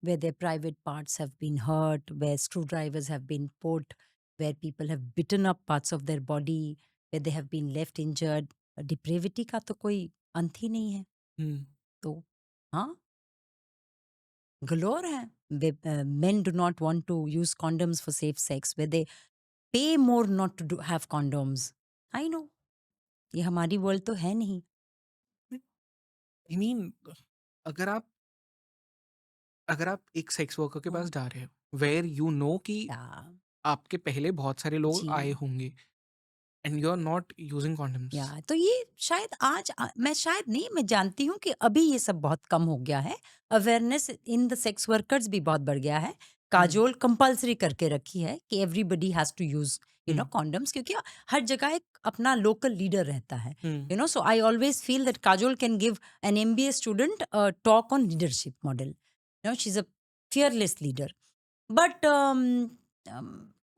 where their private parts have been hurt, where screwdrivers have been put, where people have bitten up parts of their body, where they have been left injured. Depravity का तो कोई अंत ही नहीं है. हुँ, तो हाँ, गलोर है. Men do not want to use condoms for safe sex, where they pay more not to have condoms. I know, ये हमारी वर्ल्ड तो है नहीं. आई मीन अगर आप अगर आप एक सेक्स वर्कर के हाँ, पास जा रहे हो, वेयर यू नो कि या आपके पहले बहुत सारे लोग आए जी. होंगे and you are not using condoms. तो ये शायद आज मैं शायद नहीं, मैं जानती हूँ कि अभी ये सब बहुत कम हो गया है. Awareness in the sex workers भी बहुत बढ़ गया है. हुँ, काजोल कंपल्सरी करके रखी है कि everybody has to use hmm, condoms, क्योंकि हर जगह एक अपना लोकल लीडर रहता है. Hmm, so I always feel that Kajol can give an MBA student talk on leadership model. She is a fearless leader. But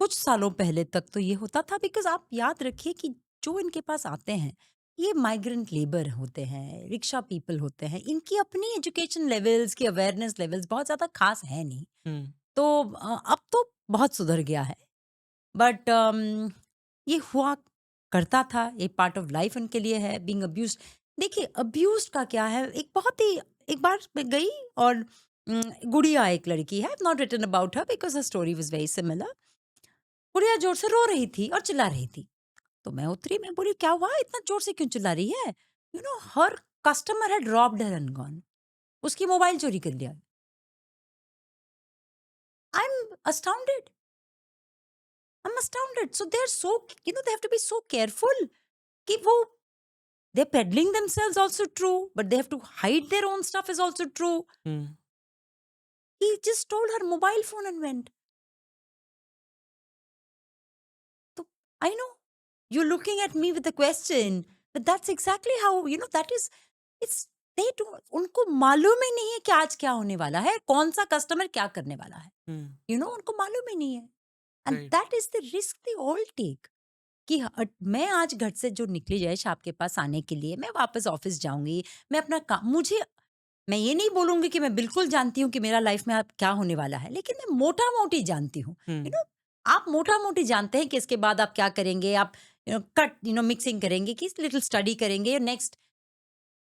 कुछ सालों पहले तक तो ये होता था, बिकॉज आप याद रखिए कि जो इनके पास आते हैं, ये माइग्रेंट लेबर होते हैं, रिक्शा पीपल होते हैं. इनकी अपनी एजुकेशन लेवल्स की अवेयरनेस लेवल्स बहुत ज्यादा खास है नहीं. हुँ, तो अब तो बहुत सुधर गया है. बट ये हुआ करता था, एक पार्ट ऑफ लाइफ उनके लिए है बीइंग अब्यूज. देखिए अब्यूज का क्या है, एक बहुत ही, एक बार मैं गई और गुड़िया एक लड़की है, not written about her because her story was very similar. Gudiya जोर से रो रही थी और चिल्ला रही थी. तो मैं उतरी, मैं बोली क्या हुआ, इतना जोर से क्यों चिल्ला रही है. हर customer had robbed her and gone. उसकी मोबाइल चोरी कर लिया. I am astounded. I'm astounded. So they're so, they have to be so careful कि वो they're peddling themselves also true, but they have to hide their own stuff is also true. Hmm. He just stole her mobile phone and went. So I know you're looking at me with a question, but that's exactly how, that is, it's, they do, उनको मालूम ही नहीं है कि आज क्या होने वाला है, कौन सा कस्टमर क्या करने वाला है. Hmm. उनको मालूम ही नहीं है. And Right. that is the risk they all take. कि मैं आज घर से जो निकली जयेश आपके पास आने के लिए, मैं वापस ऑफिस जाऊंगी, मैं अपना काम, मुझे, मैं ये नहीं बोलूंगी कि मैं बिल्कुल जानती हूँ कि मेरा लाइफ में अब क्या होने वाला है, लेकिन मैं मोटा मोटी जानती हूँ. Hmm. आप मोटा मोटी जानते हैं कि इसके बाद आप क्या करेंगे, आप कट मिक्सिंग करेंगे, कि लिटिल स्टडी करेंगे, नेक्स्ट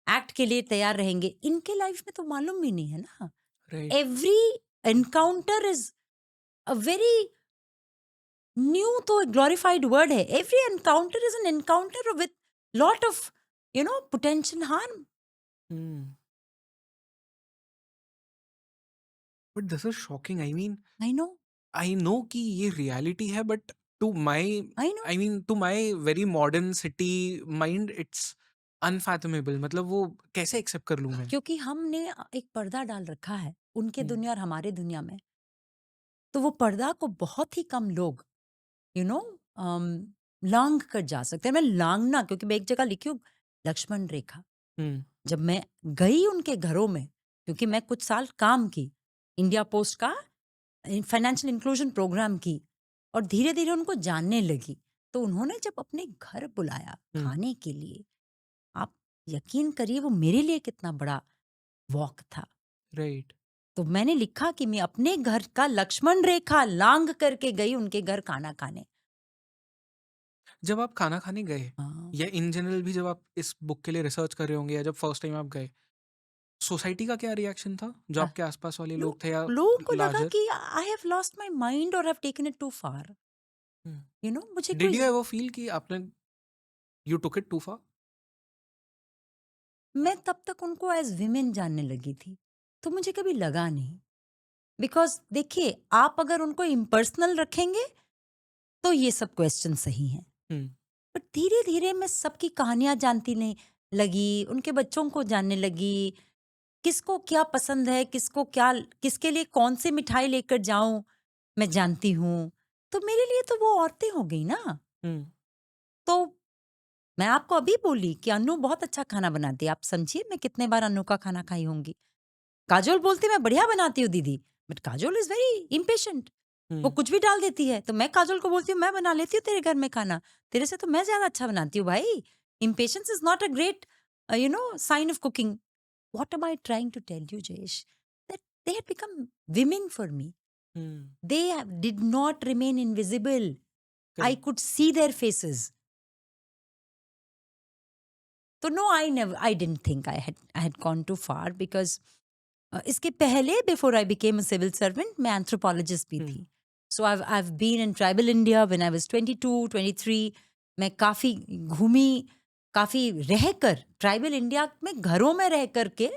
एक्ट के लिए तैयार रहेंगे. इनके लाइफ में तो मालूम ही नहीं है ना. Right. Every encounter is a very new, तो ग्लोरिफाइड वर्ड है. Every encounter is an encounter with lot of potential harm. Hmm. But this is shocking. I mean, I know, I know कि ये reality है, but to my, I know. I mean, to my very modern city mind, it's unfathomable. मतलब वो कैसे accept कर लूँ मैं? क्योंकि हमने एक पर्दा डाल रखा है उनके Hmm. दुनिया और हमारे दुनिया में, तो वो पर्दा को बहुत ही कम लोग यू नो लांग कर जा सकते हैं. मैं लांगना, क्योंकि मैं एक जगह लिखी हूँ लक्ष्मण रेखा. Hmm. जब मैं गई उनके घरों में, क्योंकि मैं कुछ साल काम की इंडिया पोस्ट का फाइनेंशियल इंक्लूजन प्रोग्राम की, और धीरे धीरे उनको जानने लगी, तो उन्होंने जब अपने घर बुलाया Hmm. खाने के लिए, आप यकीन करिए वो मेरे लिए कितना बड़ा वॉक था. Right. तो मैंने लिखा कि मैं अपने घर का लक्ष्मण रेखा लांग करके गई उनके घर खाना खाने. जब आप खाना खाने गए, हाँ. या इन जनरल भी जब आप इस बुक के लिए रिसर्च कर रहे होंगे, या जब फर्स्ट टाइम आप गए, सोसाइटी का क्या रिएक्शन था? जो अ, आपके आसपास वाले लोग थे, लोग या लोगों को लगा लार्जर? कि I have lost my mind और हैव टेकन इट टू फार. मुझे डिड कोई, यू एवर फील कि आपने, यू टुक इट टू फार? मैं तब तक उनको एज विमेन जानने लगी थी, तो मुझे कभी लगा नहीं. बिकॉज देखिए, आप अगर उनको इम्पर्सनल रखेंगे तो ये सब क्वेश्चन सही हैं, हम्म. बट धीरे धीरे मैं सबकी कहानियां जानती नहीं लगी, उनके बच्चों को जानने लगी, किसको क्या पसंद है, किसको क्या, किसके लिए कौन सी मिठाई लेकर जाऊं, मैं जानती हूँ. तो मेरे लिए तो वो औरतें हो गई ना. हम्म. तो मैं आपको अभी बोली कि अनु बहुत अच्छा खाना बनाती है, आप समझिए मैं कितने बार अनु का खाना खाई होंगी. काजोल बोलती मैं बढ़िया बनाती हूँ दीदी, but Kajol is very impatient. वो हम्म. कुछ भी डाल देती है, तो मैं काजोल को बोलती हूँ मैं बना लेती हूँ तेरे घर में खाना, तेरे से तो मैं ज्यादा अच्छा बनाती हूँ भाई. Impatience is not a great sign of cooking. What am I trying to tell you, Jayesh? That they had become women for me. Hmm. They did not remain invisible. I Correct. could see their faces. So no, I didn't think I had gone too far because इसके पहले before I became a civil servant, मैं anthropologist भी थी. So I've been in tribal India when I was 22, 23. मैं काफी घूमी, काफी रहकर ट्राइबल इंडिया में घरों में रह करके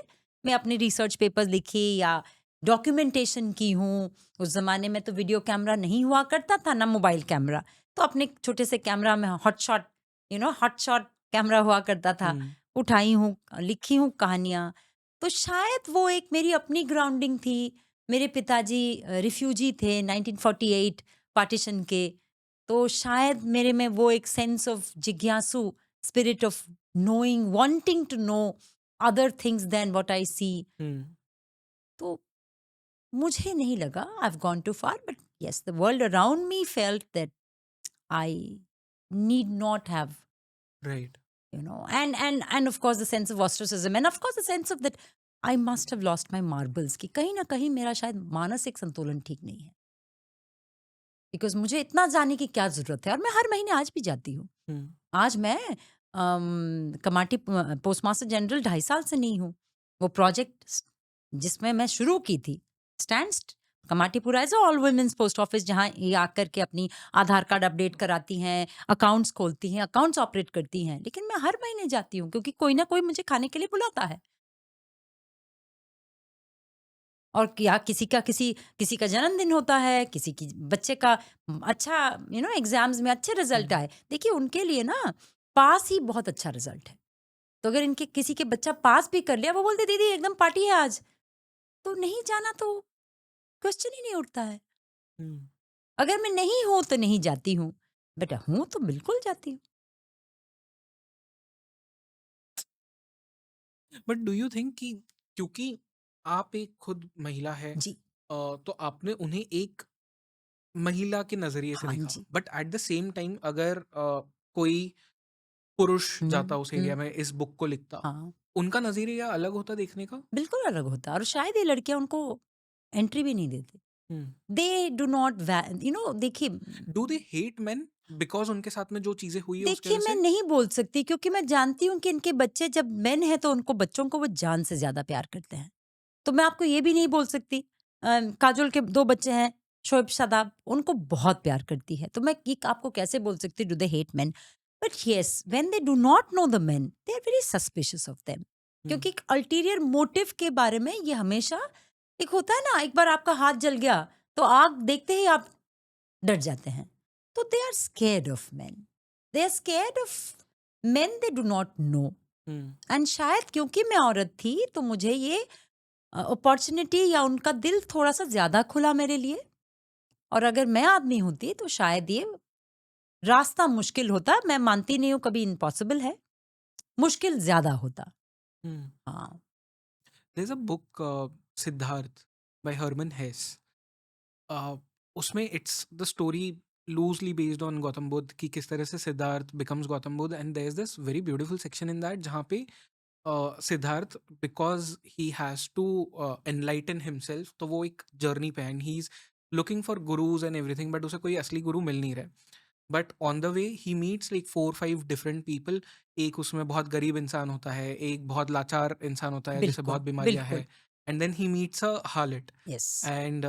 मैं अपनी रिसर्च पेपर्स लिखी या डॉक्यूमेंटेशन की हूँ. उस जमाने में तो वीडियो कैमरा नहीं हुआ करता था, ना मोबाइल कैमरा, तो अपने छोटे से कैमरा में हॉट शॉट कैमरा हुआ करता था, हम्म. उठाई हूँ, लिखी हूँ कहानियाँ. तो शायद वो एक मेरी अपनी ग्राउंडिंग थी. मेरे पिताजी रिफ्यूजी थे 1948 पार्टीशन के, तो शायद मेरे में वो एक सेंस ऑफ जिज्ञासु spirit of knowing, wanting to know other things than what I see. Hmm. तो मुझे नहीं लगा I have gone too far, but yes the world around me felt that I need not have, Right. and of course the sense of ostracism, and of course the sense of that I must have lost my marbles, कि कहीं ना कहीं मेरा शायद मानसिक संतुलन ठीक नहीं है, बिकॉज मुझे इतना जाने की क्या जरूरत है. और मैं हर महीने आज भी जाती हूँ. हम्म. आज मैं कमाटी पोस्ट मास्टर जनरल 2.5 साल से नहीं हूँ. वो प्रोजेक्ट जिसमें मैं शुरू की थी, stand Kamathipura as all women's post office, जहाँ ये आकर के अपनी आधार कार्ड अपडेट कराती हैं, अकाउंट्स खोलती हैं, अकाउंट्स ऑपरेट करती हैं. लेकिन मैं हर महीने जाती हूँ क्योंकि कोई ना कोई मुझे खाने के लिए बुलाता है. और क्या किसी का जन्मदिन होता है, किसी की बच्चे का अच्छा एग्जाम्स में अच्छे रिजल्ट हम्म। आए। देखिए उनके लिए ना पास ही बहुत अच्छा रिजल्ट है। तो अगर इनके किसी के बच्चा पास भी कर लिया, वो बोलते दीदी एकदम पार्टी है आज। तो नहीं जाना तो क्वेश्चन ही नहीं उठता है। हम्म। अगर मैं नहीं हूं तो नहीं जाती हूँ, बेटा हूं तो बिल्कुल जाती हूँ। बट डू यू थिंक कि क्योंकि आप एक खुद महिला है, जी। तो आपने उन्हें एक महिला के नजरिए से हाँ देखा, जी। But at the same time अगर कोई पुरुष जाता उस एरिया हम्म। में इस बुक को लिखता, हाँ, उनका नजरिया अलग होता देखने का। बिल्कुल अलग होता, और शायद ये लड़कियां उनको एंट्री भी नहीं देती। हम्म। दे डू नॉट देखिए। Do they hate main because उनके साथ में जो चीजें हुई है उसकी देखिए वजह मैं से। नहीं बोल सकती, क्योंकि मैं जानती हूँ कि इनके बच्चे जब मेन है तो उनको बच्चों को वो जान से ज्यादा प्यार करते हैं। तो मैं आपको ये भी नहीं बोल सकती। काजोल के 2 बच्चे हैं, शोएब शादाब, उनको बहुत प्यार करती है। तो मैं ये आपको कैसे बोल सकती do they hate men? But yes, when they do not know the men, they are very suspicious of them. Hmm. क्योंकि एक अल्टीरियर मोटिव के बारे में ये हमेशा एक होता है ना, एक बार आपका हाथ जल गया तो आग देखते ही आप डर जाते हैं। तो they are scared of men. They are scared of men they do not know. Hmm. And शायद क्योंकि मैं औरत थी तो मुझे ये अपॉर्चुनिटी या उनका दिल थोड़ा सा ज्यादा खुला मेरे लिए। और अगर मैं आदमी होती तो शायद ये रास्ता मुश्किल होता। मैं मानती नहीं हूँ कभी इम्पॉसिबल है, मुश्किल ज्यादा होता। हम्म। हाँ। There is a book Siddhartha by Hermann Hesse. uh, उसमें it's the story loosely based on Gautam Buddha की किस तरह से Siddhartha becomes Gautam Buddha, and there is this very beautiful section in that जहाँ पे Siddhartha, because he has to enlighten himself, तो वो एक जर्नी पे है and he is looking for gurus and everything, but उसे कोई असली गुरु मिल नहीं रहा। But on the way he meets like 4-5 different people. एक उसमें बहुत गरीब इंसान होता है, एक बहुत लाचार इंसान होता है जिसे बहुत बिल्कुल बीमारियां बिल्कुल। हैं, and then he meets a harlot, yes. And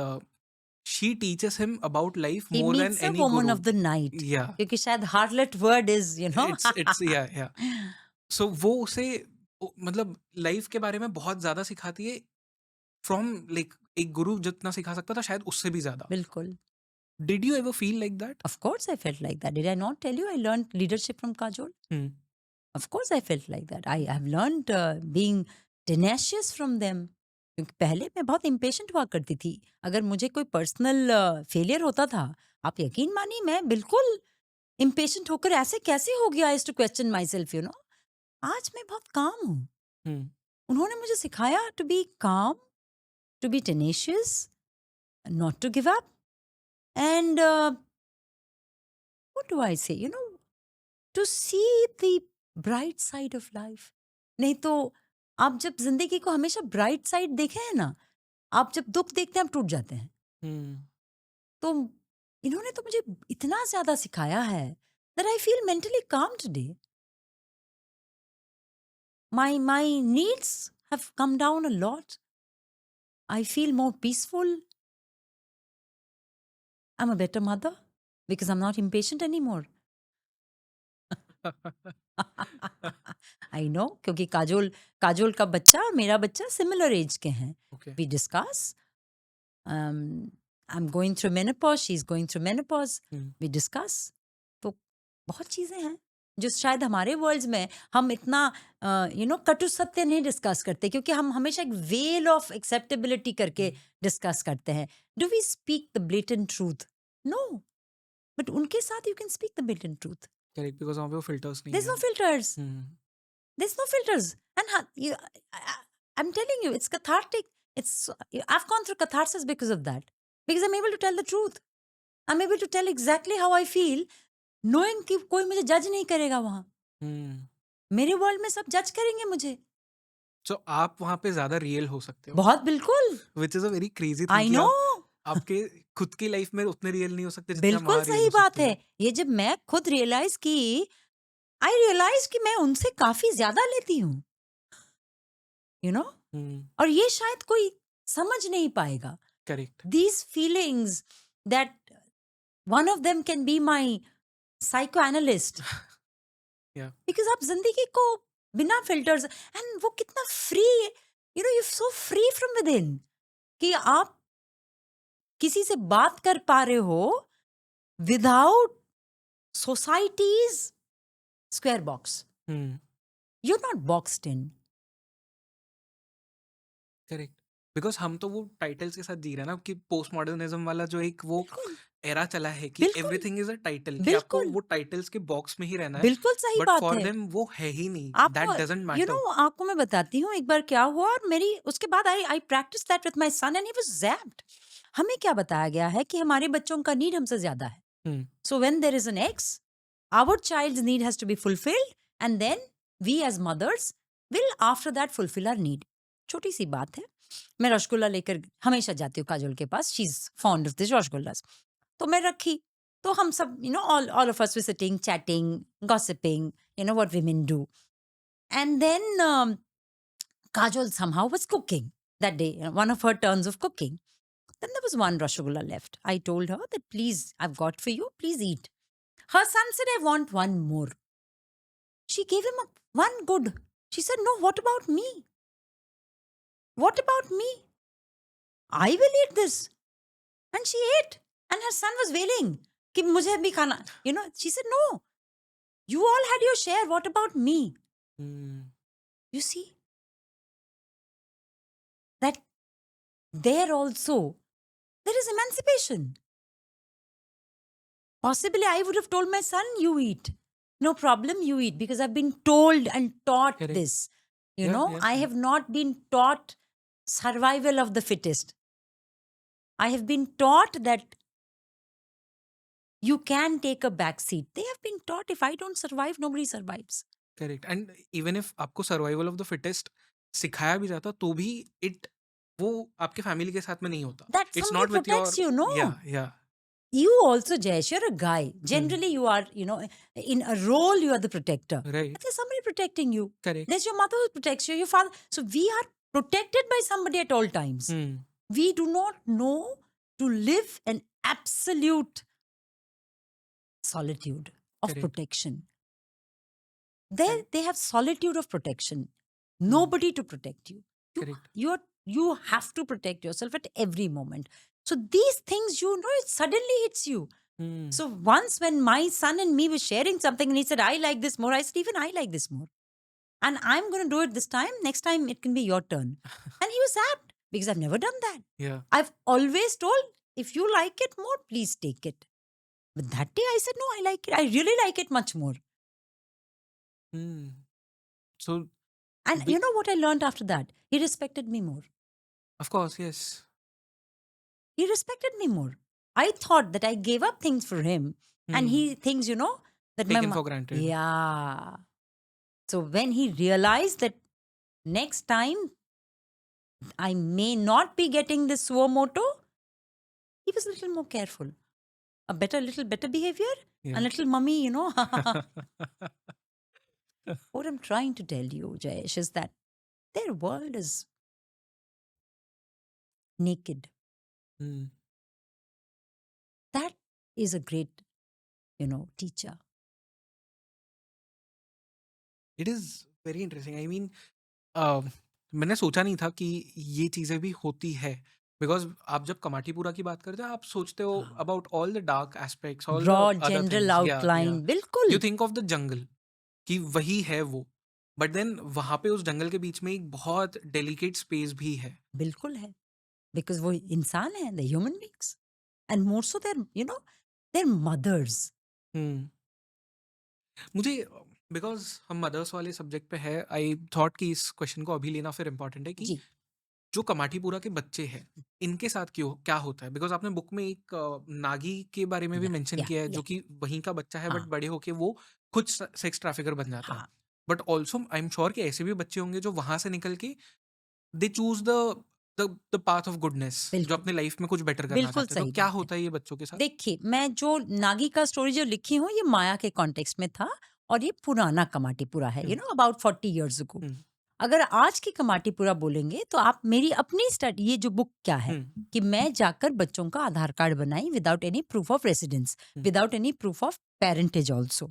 she teaches him about life he more than meets a any woman guru. Of the night, Yeah, क्योंकि शायद harlot word is it's yeah, yeah. So वो उसे मतलब life के बारे में बहुत ज्यादा सिखाती है, फ्रॉम लाइक एक गुरु जितना सिखा सकता था शायद उससे भी ज्यादा। बिल्कुल। Did you ever feel like that? Of course I felt like that. Did I not tell you I learned leadership from Kajol? Hmm. Of course I felt like that. I have learned being tenacious from them. क्योंकि पहले मैं बहुत impatient हुआ करती थी। अगर मुझे कोई पर्सनल फेलियर होता था, आप यकीन मानिए मैं बिल्कुल इम्पेशेंट होकर ऐसे कैसे हो गया, I to question myself आज मैं बहुत काम हूँ। हम्म। उन्होंने मुझे सिखाया to be calm, to be tenacious, not to give up, and what do I say to see the bright side of life. नहीं तो आप जब जिंदगी को हमेशा ब्राइट साइड देखे हैं ना, आप जब दुख देखते हैं आप टूट जाते हैं। हम्म। तो इन्होंने तो मुझे इतना ज्यादा सिखाया है that I feel mentally calm today. My needs have come down a lot. I feel more peaceful. I'm a better mother because I'm not impatient anymore. I know, क्योंकि काजोल काजोल का बच्चा और मेरा बच्चा सिमिलर एज के हैं। Okay. We discuss, I am going through menopause, she is going through menopause, hmm. We discuss. तो बहुत चीजें हैं जो शायद हमारे वर्ल्ड्स में हम इतना कटु सत्य नहीं डिस्कस करते, क्योंकि हम हमेशा एक वेल ऑफ एक्सेप्टेबिलिटी करके डिस्कस करते हैं। Do we speak the blatant truth? No. But उनके साथ you can speak the blatant truth. Correct, because वहाँ पे वो फिल्टर्स नहीं देयर इज है। No filters. Hmm. There's no filters. And I'm telling you, it's cathartic. I've gone through catharsis because of that. Because I'm able to tell the truth. I'm able to tell exactly how I feel, knowing कि कोई मुझे जज नहीं करेगा वहां। हम्म। मेरे world में सब जज करेंगे मुझे। सो आप वहाँ पे ज्यादा रियल हो सकते हो, बहुत बिल्कुल। Which is a very crazy thing I कि नो। आप आपके खुद की लाइफ में उतने रियल नहीं हो सकते जितने हम बिल्कुल वहाँ रियल सही हो बात सकते है। हैं। ये जब मैं खुद रियलाइज की, आई रियलाइज कि मैं उनसे काफी ज्यादा लेती हूँ, यू नो। हम्म। और ये शायद कोई समझ नहीं पाएगा। Correct. These feelings that one of them can be my psychoanalyst, या। because आप जिंदगी को बिना फिल्टर्स, एंड वो कितना free, you so free from with in, कि आप किसी से बात कर पा रहे हो without societies square box. Hmm. You are not boxed in. Correct. Because हम तो वो टाइटल्स के साथ जी रहे हैं ना, कि पोस्ट मॉडर्निज्म वाला जो एक वो बिल्कुल, एरा चला है कि बिल्कुल, एवरीथिंग इज अ टाइटल, कि आपको बिल्कुल, वो टाइटल्स के बॉक्स में ही रहना है. बिल्कुल सही बट बात फॉर है. देम वो है ही नहीं, आपको that doesn't you know matter. आपको मैं बताती हूँ एक बार क्या हुआ, और मेरी उसके बाद I I practice that with my son and he was zapped. हमें क्या बताया गया है कि हमारे बच्चों का नीड हमसे ज्यादा है. हम्म. So when there is an X, our child's need has to be fulfilled, and then we as mothers will after that fulfill our need. छोटी सी बात है. मैं रसगुल्ला लेकर हमेशा जाती हूँ काजोल के पास. She is fond of this rasgullas. तो मैं रखी. तो हम सब all of us were sitting chatting, gossiping, what women do. And then Kajol somehow was cooking that day, one of her turns of cooking. Then there was one rasgulla left. I told her that please, I've got for you, please eat. Her son said, I want one more. She gave him one good. She said, no, what about me? What about me? I will eat this. And she ate. And her son was wailing. कि मुझे भी खाना. She said, no, you all had your share. What about me? Hmm. You see, that there also, there is emancipation. Possibly, I would have told my son, you eat. No problem, you eat. Because I've been told and taught Correct. this. Yeah, yeah, I yeah. have not been taught survival of the fittest. I have been taught that you can take a back seat. They have been taught if I don't survive, nobody survives. Correct. And even if आपको survival of the fittest सिखाया भी जाता, तो भी it वो आपके family के साथ में नहीं होता. That it's somebody not with protects your. you, no? या या. You also, Jayesh, you're a guy. Generally, you are, in a role, you are the protector. Right. But there's somebody protecting you. Correct. There's your mother who protects you, your father. So we are protected by somebody at all times. Hmm. We do not know to live an absolute solitude of Correct. protection. And- They have solitude of protection. Hmm. Nobody to protect you. Correct. You have to protect yourself at every moment. So these things, it suddenly hits you. Hmm. So once when my son and me were sharing something and he said, I like this more, I said, even I like this more. And I'm going to do it this time. Next time it can be your turn. And he was apt because I've never done that. Yeah. I've always told, if you like it more, please take it. But that day I said, no, I like it. I really like it much more. Hmm. So, And we- you know what I learned after that? He respected me more. of course, yes. He respected me more. I thought that I gave up things for him. And Hmm. he thinks, that my Taken for granted. Yeah. So when he realized that next time I may not be getting this suo moto, he was a little more careful. Little better behavior. Yeah. A little mummy, What I'm trying to tell you, Jayesh, is that their world is naked. Hmm. That is a great, teacher. It is very interesting. I mean, मैंने सोचा नहीं था कि ये चीजें भी होती है. बिकॉज आप जब कमाटीपुरा की बात करते हो, आप सोचते हो हाँ. About all the dark aspects, all the Broad, other general things. या outline. बिल्कुल. You think of the jungle, कि वही है वो. बट देन वहां पे उस जंगल के बीच में एक बहुत डेलिकेट स्पेस भी है. बिल्कुल है. Because वो इंसान है, the human beings. And more so they're mothers. हम्म. मुझे, बिकॉज हम मदर्स वाले सब्जेक्ट पे है, आई थॉट कि इस क्वेश्चन को अभी लेना फिर इम्पोर्टेंट है, कि जी. जो कमाटीपुरा के बच्चे हैं, इनके साथ क्यों क्या होता है. बिकॉज आपने बुक में एक नागी के बारे में भी Yeah, मेंशन yeah, किया है, जो yeah. कि वहीं का बच्चा है, बट हाँ. बड़े होके वो खुद सेक्स ट्रैफिकर बन जाता है. हाँ. But also I am sure कि ऐसे भी बच्चे होंगे जो वहां से निकल के they choose the path of goodness, जो बिल्कुल. अपने लाइफ में कुछ बेटर करना बिल्कुल चाहते हैं. तो सही क्या बात है. होता है ये बच्चों के साथ? देखिए, मैं जो नागी का स्टोरी जो लिखी हूँ, ये माया के कॉन्टेक्स्ट में था, और ये पुराना कमाटीपुरा है, hmm. About 40 years ago. Hmm. अगर आज की कमाटीपुरा बोलेंगे तो आप मेरी अपनी स्टडी, ये जो बुक क्या है, हम्म. कि मैं जाकर बच्चों का आधार कार्ड बनाई without any proof of residence, without any proof of parentage also.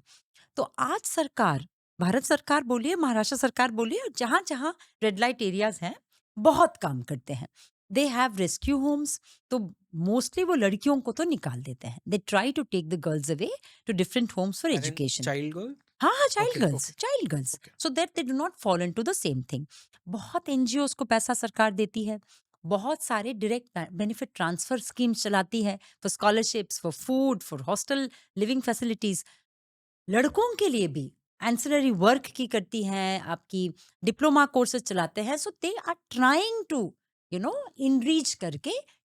तो आज सरकार, भारत सरकार बोलिए, महाराष्ट्र सरकार बोलिए, जहां जहां रेड लाइट एरियाज हैं, बहुत काम करते हैं. दे हैव रेस्क्यू होम्स, तो मोस्टली वो लड़कियों को तो निकाल देते हैं. They try to take the girls away to different homes for as in education. Child girl? हाँ हाँ, okay, okay, child girls, okay. So that they do not fall into the same thing. बहुत NGOs को पैसा सरकार देती है, बहुत सारे डायरेक्ट बेनिफिट ट्रांसफर स्कीम्स चलाती है for scholarships, for food, for hostel living facilities. लड़कों के लिए भी एंसिलरी वर्क की करती हैं, आपकी डिप्लोमा कोर्सेज चलाते हैं. So they are trying to enrich करके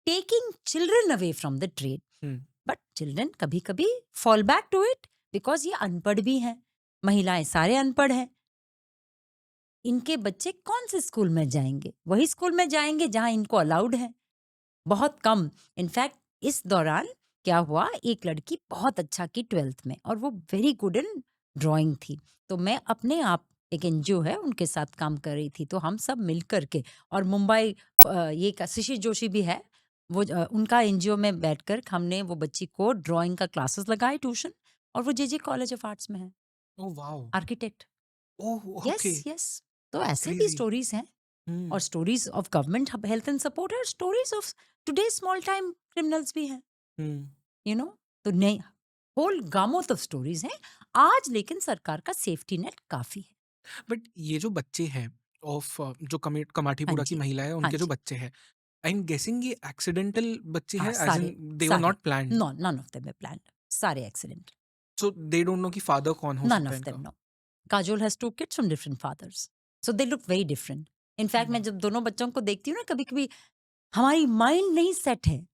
taking children away from the trade. Hmm, but children कभी कभी fall back to it because ये अनपढ़ भी हैं. महिलाएं सारे अनपढ़ हैं. इनके बच्चे कौन से स्कूल में जाएंगे? वही स्कूल में जाएंगे जहां इनको अलाउड है. बहुत कम. इनफैक्ट इस दौरान क्या हुआ, एक लड़की बहुत अच्छा की 12th में, और वो वेरी गुड इन ड्राइंग थी. तो मैं अपने आप, एक एनजीओ है उनके साथ काम कर रही थी, तो हम सब मिल करके, और मुंबई ये का शिशिर जोशी भी है, वो उनका एनजीओ में बैठकर हमने वो बच्ची को ड्राइंग का क्लासेस लगाए, ट्यूशन. और वो जेजे कॉलेज ऑफ आर्ट्स में है, oh wow! Architect. Oh, yes okay, yes. तो ऐसे भी क्रेज़ी। स्टोरीज हैं. हुँ, और stories of government health and support और stories of today small time criminals भी हैं. हुँ। यू नो तो नहीं, होल गामोत ऑफ स्टोरीज हैं आज. लेकिन सरकार का सेफ्टी नेट काफी है. बट ये जो बच्चे हैं ऑफ जो हाँ कमाठीपुरा की जी, महिला है, हाँ उनके जो जी. बच्चे हैं, आई एम गेसिंग ये एक्सीडेंटल बच्चे हाँ, हैं, एज़ सारे इन दे वर सारे not planned. No, none of them plan. सारे accident. So they don't know कि फादर कौन हो नन सकता है ऑफ देम इनका। No. Kajol has two kids from different fathers, so they look very different. In fact मैं हुँ, जब दोनों बच्चों को देखती हूँ ना, कभी कभी हमारी माइंड नहीं सेट है.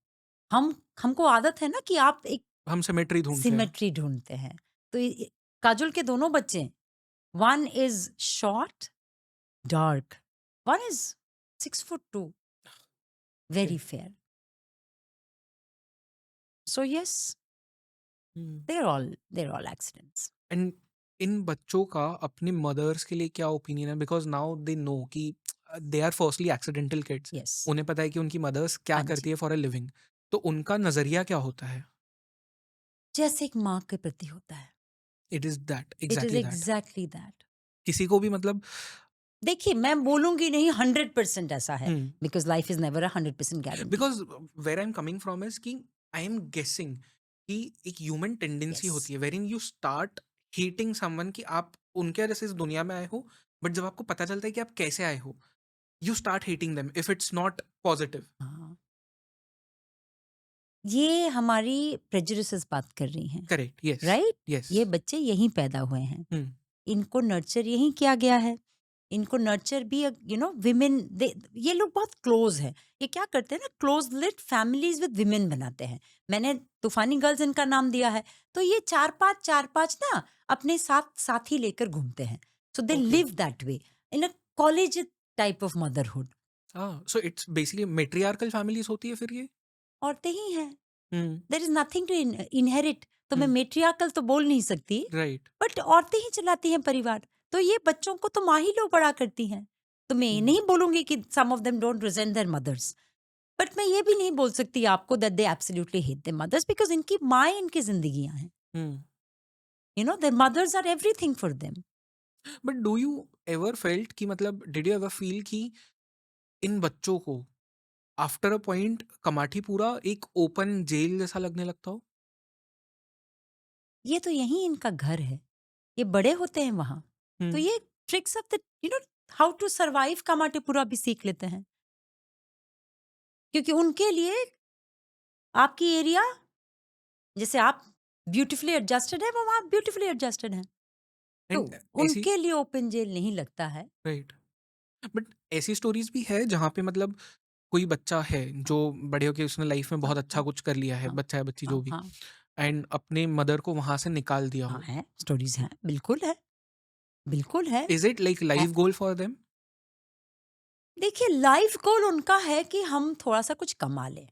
हम हमको आदत है ना कि आप एक हम सिमेट्री ढूँढते हैं। सिमेट्री ढूंढते हैं. तो काजोल के दोनों बच्चे, one is short dark, one is 6'2", okay. Very fair. So yes, hmm, there all accidents. And in बच्चों का अपनी मदर्स के लिए क्या ओपिनियन है? बिकॉज़ नाउ दे नो कि they are firstly accidental kids. Yes. उन्हें पता है कि उनकी मदर्स क्या हाँ करती जी, है फॉर अ लिविंग। तो उनका नज़रिया क्या होता है? जैसे एक माँ के प्रति होता है. It is that, it is exactly that. Exactly that. किसी को भी मतलब देखिए, मैं बोलूंगी नहीं 100% ऐसा है, hmm. Because life is never 100% guarantee. Because where I am coming from is कि आई एम गेसिंग कि एक ह्यूमन टेंडेंसी यस. होती है wherein you start hating someone कि आप उनके वजह से इस दुनिया में आए हो, बट जब आपको पता चलता है कि आप कैसे आए हो, you start hating them if it's not positive. हाँ, ये हमारी प्रेजुडिसेस बात कर रही हैं, करेक्ट, यस, राइट. यस। ये बच्चे यहीं पैदा हुए हैं, हुँ, इनको नर्चर यहीं किया गया है. इनको नर्चर भी विमेन, ये लोग बहुत क्लोज है. ये क्या करते हैं ना, close knit families with women बनाते हैं. मैंने तूफानी गर्ल्स इनका नाम दिया है. तो ये चार पांच ना अपने साथ साथी लेकर घूमते हैं. So they okay. Live that way in a college type of motherhood. So it's basically matriarchal families होती है फिर ये? औरतें ही हैं. Hmm, there is nothing to inherit. तो मैं हुँ, मेट्रियार्कल तो बोल नहीं सकती, राइट। बट औरतें ही चलाती हैं परिवार. तो ये बच्चों को तो माँ ही लोग बड़ा करती हैं. तो मैं ये हुँ, नहीं बोलूंगी कि some of them don't resent their mothers, but मैं ये भी नहीं बोल सकती आपको that they absolutely hate their mothers, because इनकी माँ इनकी जिंदगियां हैं. Hmm. Their mothers are everything for them. But do you ever felt कि मतलब डिड यू एवर फील कि इन बच्चों को आफ्टर अ पॉइंट कमाठी पूरा एक ओपन जेल जैसा लगने लगता हो? ये तो यही इनका घर है. ये बड़े होते हैं वहां, हुँ, तो ये tricks of the how to survive Kamathipura भी सीख लेते हैं. क्योंकि उनके लिए आपकी एरिया, जैसे आप ब्यूटीफुली एडजस्टेड है, वो वहाँ ब्यूटीफुली एडजस्टेड है. तो एंड ऐसी उनके लिए ओपन जेल नहीं लगता है. राइट, बट ऐसी स्टोरीज़ भी है जहाँ पे मतलब कोई बच्चा है जो बड़े होके उसने लाइफ में हाँ बहुत अच्छा हाँ कुछ कर लिया है, हाँ बच्चा है, बच्ची जो हाँ भी, हाँ एंड अपने मदर को वहाँ से निकाल दिया हाँ, हो। है स्टोरीज हैं, बिल्कुल है, बिल्कुल है. Is it like life goal for them? देखिए, लाइफ गोल उनका है कि हम थोड़ा सा कुछ कमा लें.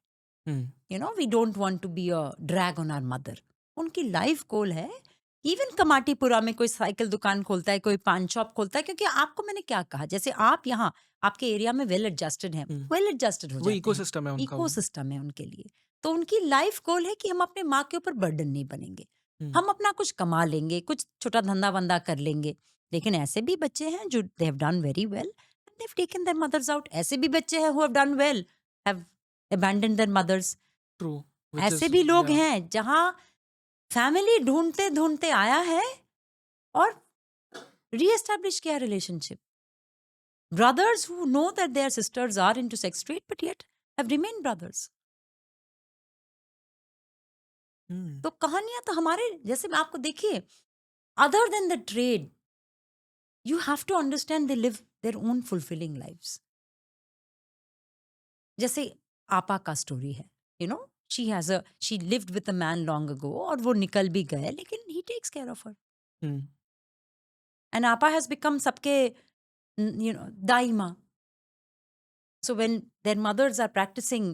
Hmm, we don't want to be a drag on our mother. उनकी लाइफ गोल है. इवन कमाटीपुरा में कोई साइकिल दुकान खोलता है, कोई पान शॉप खोलता है, क्योंकि आपको मैंने क्या कहा, जैसे आप यहाँ आपके एरिया में वेल एडजस्टेड हैं, हुँ, वेल एडजस्टेड हो वो जाते हैं. इकोसिस्टम है उनका इको वो। सिस्टम है उनके लिए. तो उनकी लाइफ गोल है कि हम अपने माँ के ऊपर बर्डन नहीं बनेंगे. हुँ, हम अपना कुछ कमा लेंगे, कुछ छोटा धंधा वंदा कर लेंगे. लेकिन ऐसे भी बच्चे हैं जो they have done very well, they have taken their mothers out. ऐसे भी बच्चे हैं who have done well have abandoned their mothers. True, which ऐसे इज भी लोग या हैं जहां फैमिली ढूंढते ढूंढते आया है और रीएस्टैब्लिश किया relationship. Brothers who know that their sisters are into sex trade but yet have remained brothers. तो कहानियां तो हमारे जैसे में आपको देखिए, other than the trade, you have to understand they live their own fulfilling lives. जैसे आपा का स्टोरी है, you know, she lived with a man long ago और वो निकल भी गए लेकिन he takes care of her. And आपा has become सबके you know दाई माँ. So when their mothers are practicing,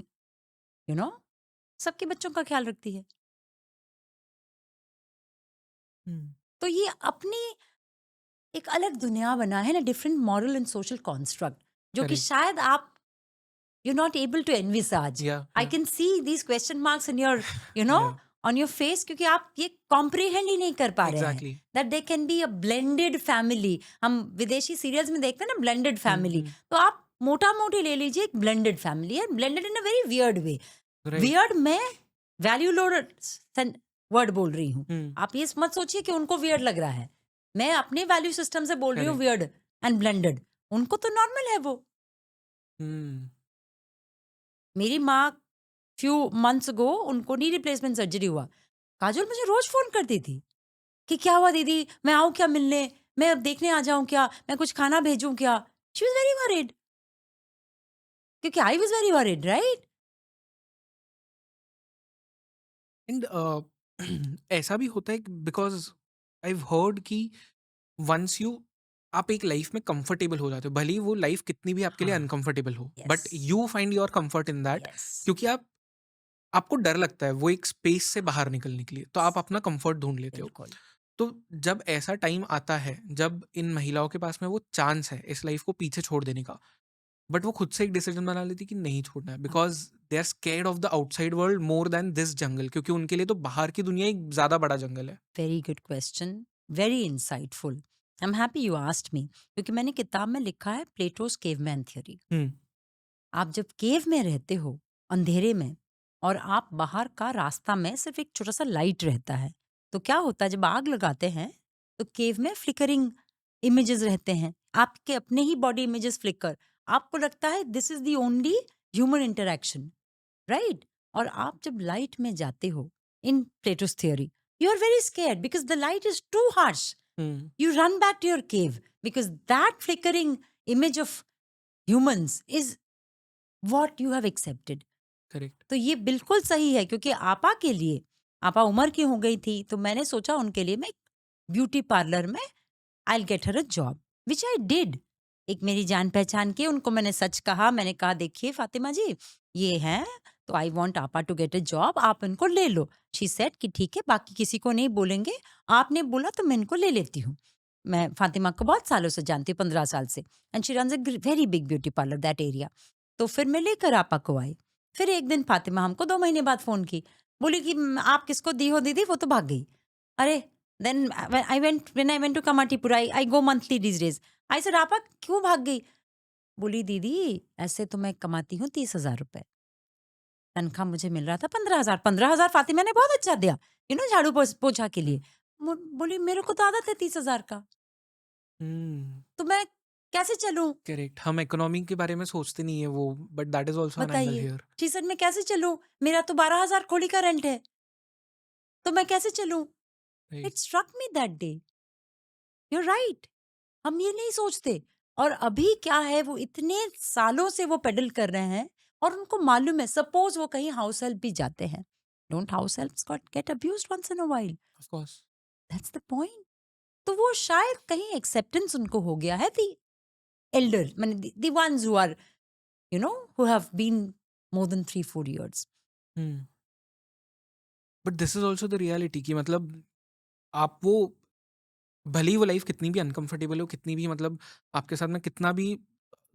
you know, सबके बच्चों का ख्याल रखती है. तो ये अपनी एक अलग दुनिया बना है ना, different moral and social construct जो कि करेक्ट, शायद आप you're not able to envisage. या I can see these question marks in your, you know, या on your face क्योंकि आप ये comprehend ही नहीं कर पा रहे हैं. Exactly. That there can be a blended family. हम विदेशी सीरियल्स में देखते हैं ना blended family. तो आप मोटा मोटी ले लीजिए, एक blended family है, blended in a very weird way. Right. Weird मैं value loaded वर्ड बोल रही हूँ. आप ये मत सोचिए कि उनको weird लग रहा है. मैं अपने वैल्यू सिस्टम से बोल रही हूँ weird and blended. उनको तो नॉर्मल है वो. मेरी माँ फ्यू मंथ्स अगो उनको नी रिप्लेसमेंट सर्जरी हुआ. काजोल मुझे रोज फोन करती थी कि क्या हुआ दीदी, मैं आऊं क्या मिलने, मैं अब देखने आ जाऊं क्या, मैं कुछ खाना भेजूं क्या. शी वाज वेरी वरीड क्योंकि I was very worried, right. And ऐसा भी होता है बिकॉज आई हर्ड कि वंस यू आप एक लाइफ में कंफर्टेबल हो जाते हो, भले ही वो लाइफ कितनी भी आपके लिए हाँ. अनकंफर्टेबल हो, Yes. But you find your comfort in that. Yes, क्योंकि आपको डर लगता है वो एक स्पेस से बाहर निकलने के लिए, तो आप अपना कंफर्ट ढूंढ लेते हो. बिल्कुल. तो जब ऐसा टाइम आता है जब इन महिलाओं के पास में वो चांस है इस लाइफ को पीछे छोड़ देने का, बट वो खुद से एक डिसीजन बना लेती कि नहीं छोड़ना है, because they are scared of the outside world more than this jungle, क्योंकि उनके लिए तो बाहर की दुनिया एक ज्यादा बड़ा जंगल है. Very good question, very insightful. I am happy you asked me क्योंकि मैंने किताब में लिखा है प्लेटोस केवमैन थ्योरी. आप जब केव में रहते हो अंधेरे में और आप बाहर का रास्ता में सिर्फ एक छोटा सा लाइट रहता है, तो क्या होता है जब आग लगाते हैं तो केव में फ्लिकरिंग इमेजेस रहते हैं, आपके अपने ही बॉडी इमेजेस फ्लिकर. आपको लगता है this is the only human interaction, right. और आप जब लाइट में जाते हो in Plato's theory, you are very scared because the light is too harsh. You run back to your cave because that flickering image of humans is what you have accepted. Correct. तो ये बिल्कुल सही है क्योंकि आपा के लिए, आपा उम्र की हो गई थी तो मैंने सोचा उनके लिए मैं ब्यूटी पार्लर में I'll get her a job, which I did. एक मेरी जान पहचान की, उनको मैंने सच कहा. मैंने कहा देखिए फातिमा जी ये हैं तो आई वॉन्ट आपा टू गेट अ जॉब, आप इनको ले लो. शी सेड कि ठीक है, बाकी किसी को नहीं बोलेंगे, आपने बोला तो मैं इनको ले लेती हूँ. मैं फातिमा को बहुत सालों से जानती हूँ, 15 साल से. And she runs a very big beauty parlour that area. तो फिर मैं लेकर आपा को आई. फिर एक दिन फातिमा हमको 2 महीने बाद फोन की, बोली कि आप किसको दी हो दीदी, वो तो भाग गई. अरे then when I went to Kamatipura, I go monthly these days. I said आपा क्यों भाग गई. बोली दीदी ऐसे तो मैं कमाती हूँ 30,000 रुपए, तनख्वाह मुझे मिल रहा था 15,000. 15,000 फातिमा ने बहुत अच्छा दिया, यू नो, झाड़ू पोछा के लिए. बोली मेरे को तो आदत है 30,000 का, तो मैं कैसे चलूं. करेक्ट. हम इकोनॉमी के बारे में सोचते नहीं है वो, but that is also an angle बताइए, हियर. शी सेड मैं कैसे चलूं, मेरा तो 12,000 खोली का रेंट है, तो मैं कैसे चलूं. It struck me that day. You're right. हम ये नहीं सोचते. और अभी क्या है, वो इतने सालों से वो पेडल कर रहे हैं और उनको मालूम है. सपोज वो कहीं हाउस हेल्प भी जाते हैं, don't house helps get abused once in a while. Of course. That's the point. तो वो शायद कहीं एक्सेप्टेंस उनको हो गया है. दी एल्डर माने the ones who are you know who have been more than 3-4 years. But this is also the reality कि मतलब आप वो भले ही वो लाइफ कितनी भी अनकंफर्टेबल हो, कितनी भी मतलब आपके साथ में कितना भी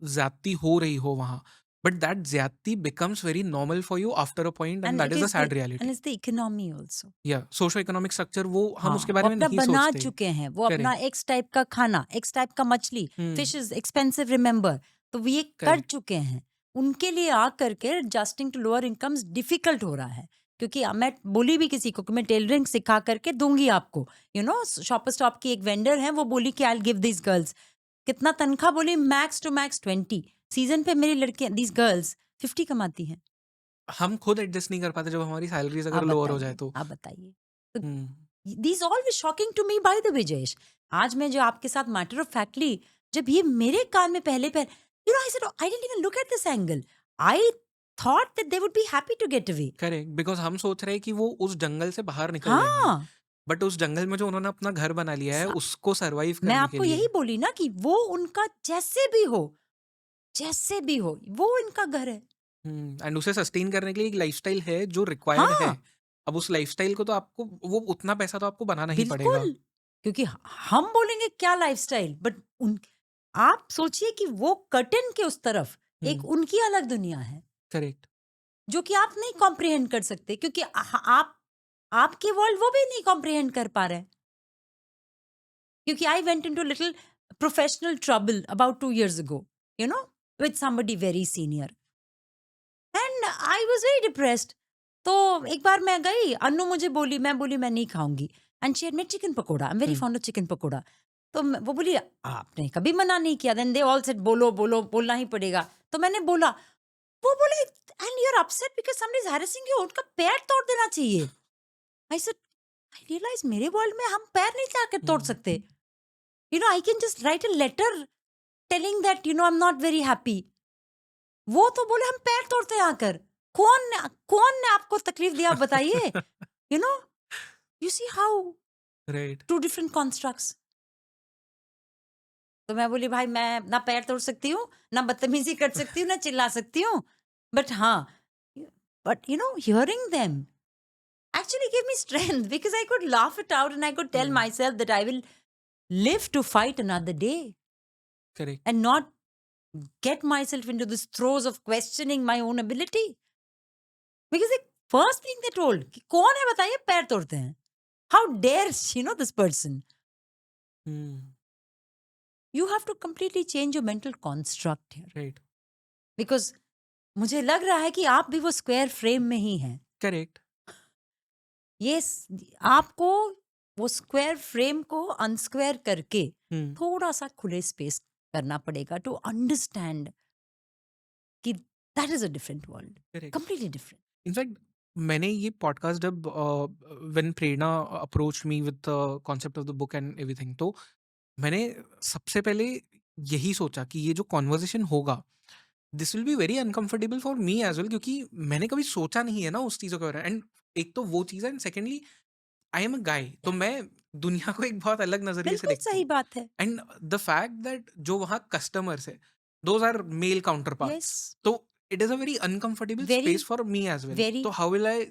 ज्यादती हो रही हो वहाँ, बट दैट ज्यादती becomes very normal for you after a point, and that is the sad And reality. it's the economy also. या सोशो इकोनॉमिक स्ट्रक्चर वो हम हाँ, उसके वो बारे में अपना नहीं बना सोचते. चुके हैं. वो अपना एक्स टाइप का खाना, एक्स टाइप का मछली, फिश इज एक्सपेंसिव रिमेम्बर, तो वो ये कर Correct. चुके हैं. उनके लिए आ करके adjusting to lower incomes difficult हो रहा है, क्योंकि मैं बोली भी किसी को कि मैं टेलरिंग सिखा करके दूंगी आपको, शॉपर स्टॉप की एक वेंडर है, वो बोली कि आई गिव दिस गर्ल्स, कितना तनख्वाह बोली, मैक्स टू मैक्स 20, सीजन पे मेरी लड़कियां दिस गर्ल्स 50 कमाती हैं। हम खुद एडजस्ट नहीं कर पाते जब हमारी सैलरीज अगर आप लोअर हो जाए बताइए, तो। आप बताइए। तो hmm. This all was shocking to me by the way Jayesh. आज मैं जो आपके साथ मैटर ऑफ फैक्टली, जब ये मेरे कान में पहले I said I didn't even look at this angle, I thought that they would be happy to get away. Correct, because हम सोच रहे हैं कि वो उस जंगल से बाहर निकल जाएंगे, हाँ, बट उस जंगल में जो उन्होंने अपना घर बना लिया है स- उसको सरवाइव मैं करने के आपको यही लिए। बोली ना कि वो उनका जैसे भी हो वो इनका घर है। एंड उसे सस्टेन करने के लिए एक लाइफस्टाइल है जो रिक्वायर्ड है। हाँ, अब उस लाइफस्टाइल को तो आपको वो उतना पैसा तो आपको बनाना ही पड़ेगा। बिल्कुल, क्योंकि हम बोलेंगे क्या लाइफस्टाइल, बट उन आप सोचिए कि वो कर्टेन के उस तरफ एक उनकी अलग दुनिया है, करेक्ट। जो कि आप नहीं कॉम्प्रिहेंड कर सकते, क्योंकि आपके वर्ल्ड वो भी नहीं कॉम्प्रिहेंड कर पा रहे हैं। क्योंकि I went into little professional trouble about 2 years ago, you know, with somebody very senior, and I was very depressed. तो एक बार मैं गई, अन्नू मुझे बोली, मैं बोली मैं नहीं खाऊंगी, and she had made chicken pakora, I am very fond of chicken pakora. तो वो बोली आपने कभी मना नहीं किया, देन दे ऑल सेड बोलो बोलो, बोलना ही पड़ेगा। तो मैंने बोला, वो बोले and you are upset because somebody is harassing you, उनका पैर तोड़ देना चाहिए। आई सेड आई रियलाइज मेरे वर्ल्ड में हम पैर नहीं जाके तोड़ सकते, I can just write a letter telling that I am not very happy. वो तो बोले हम पैर तोड़ते हैं आकर। कौन ने आपको तकलीफ दिया, आप बताइए। You know you see how right. To different constructs. तो मैं बोली भाई मैं ना पैर तोड़ सकती हूँ, ना बदतमीजी कर सकती हूँ, ना चिल्ला सकती हूँ, बट हाँ, but hearing them actually gave me strength because I could laugh it out and I could tell myself that I will live to fight another day correct. and not get myself into this throes of questioning my own ability. Because the first thing they told कि कौन है बताइए पैर तोड़ते हैं, how dare this person. You have to completely change your mental construct here right. because मुझे लग रहा है कि आप भी वो स्क्वायर फ्रेम में ही हैं। करेक्ट। ये आपको वो स्क्वायर फ्रेम को अनस्क्वायर करके थोड़ा सा खुले स्पेस करना पड़ेगा टू अंडरस्टैंड कि that is a different world, correct. Completely different. In fact मैंने ये पॉडकास्ट जब when Prerna approach me with the concept of the book and everything, तो मैंने सबसे पहले यही सोचा कि ये जो कॉन्वर्जेशन होगा, this will be very uncomfortable for me as well, क्योंकि मैंने कभी सोचा नहीं है ना उस चीज़ों के बारे में। एंड एक तो वो चीज़ है, and secondly I am a guy, तो मैं दुनिया को एक बहुत अलग नजरिए से बिल्कुल देखता सही हूँ। बात है। एंड द फैक्ट दैट जो वहाँ कस्टमर्स है, दोज आर मेल काउंटर यस, पार्ट्स, तो it is a very uncomfortable very space for me as well. Very तो how will I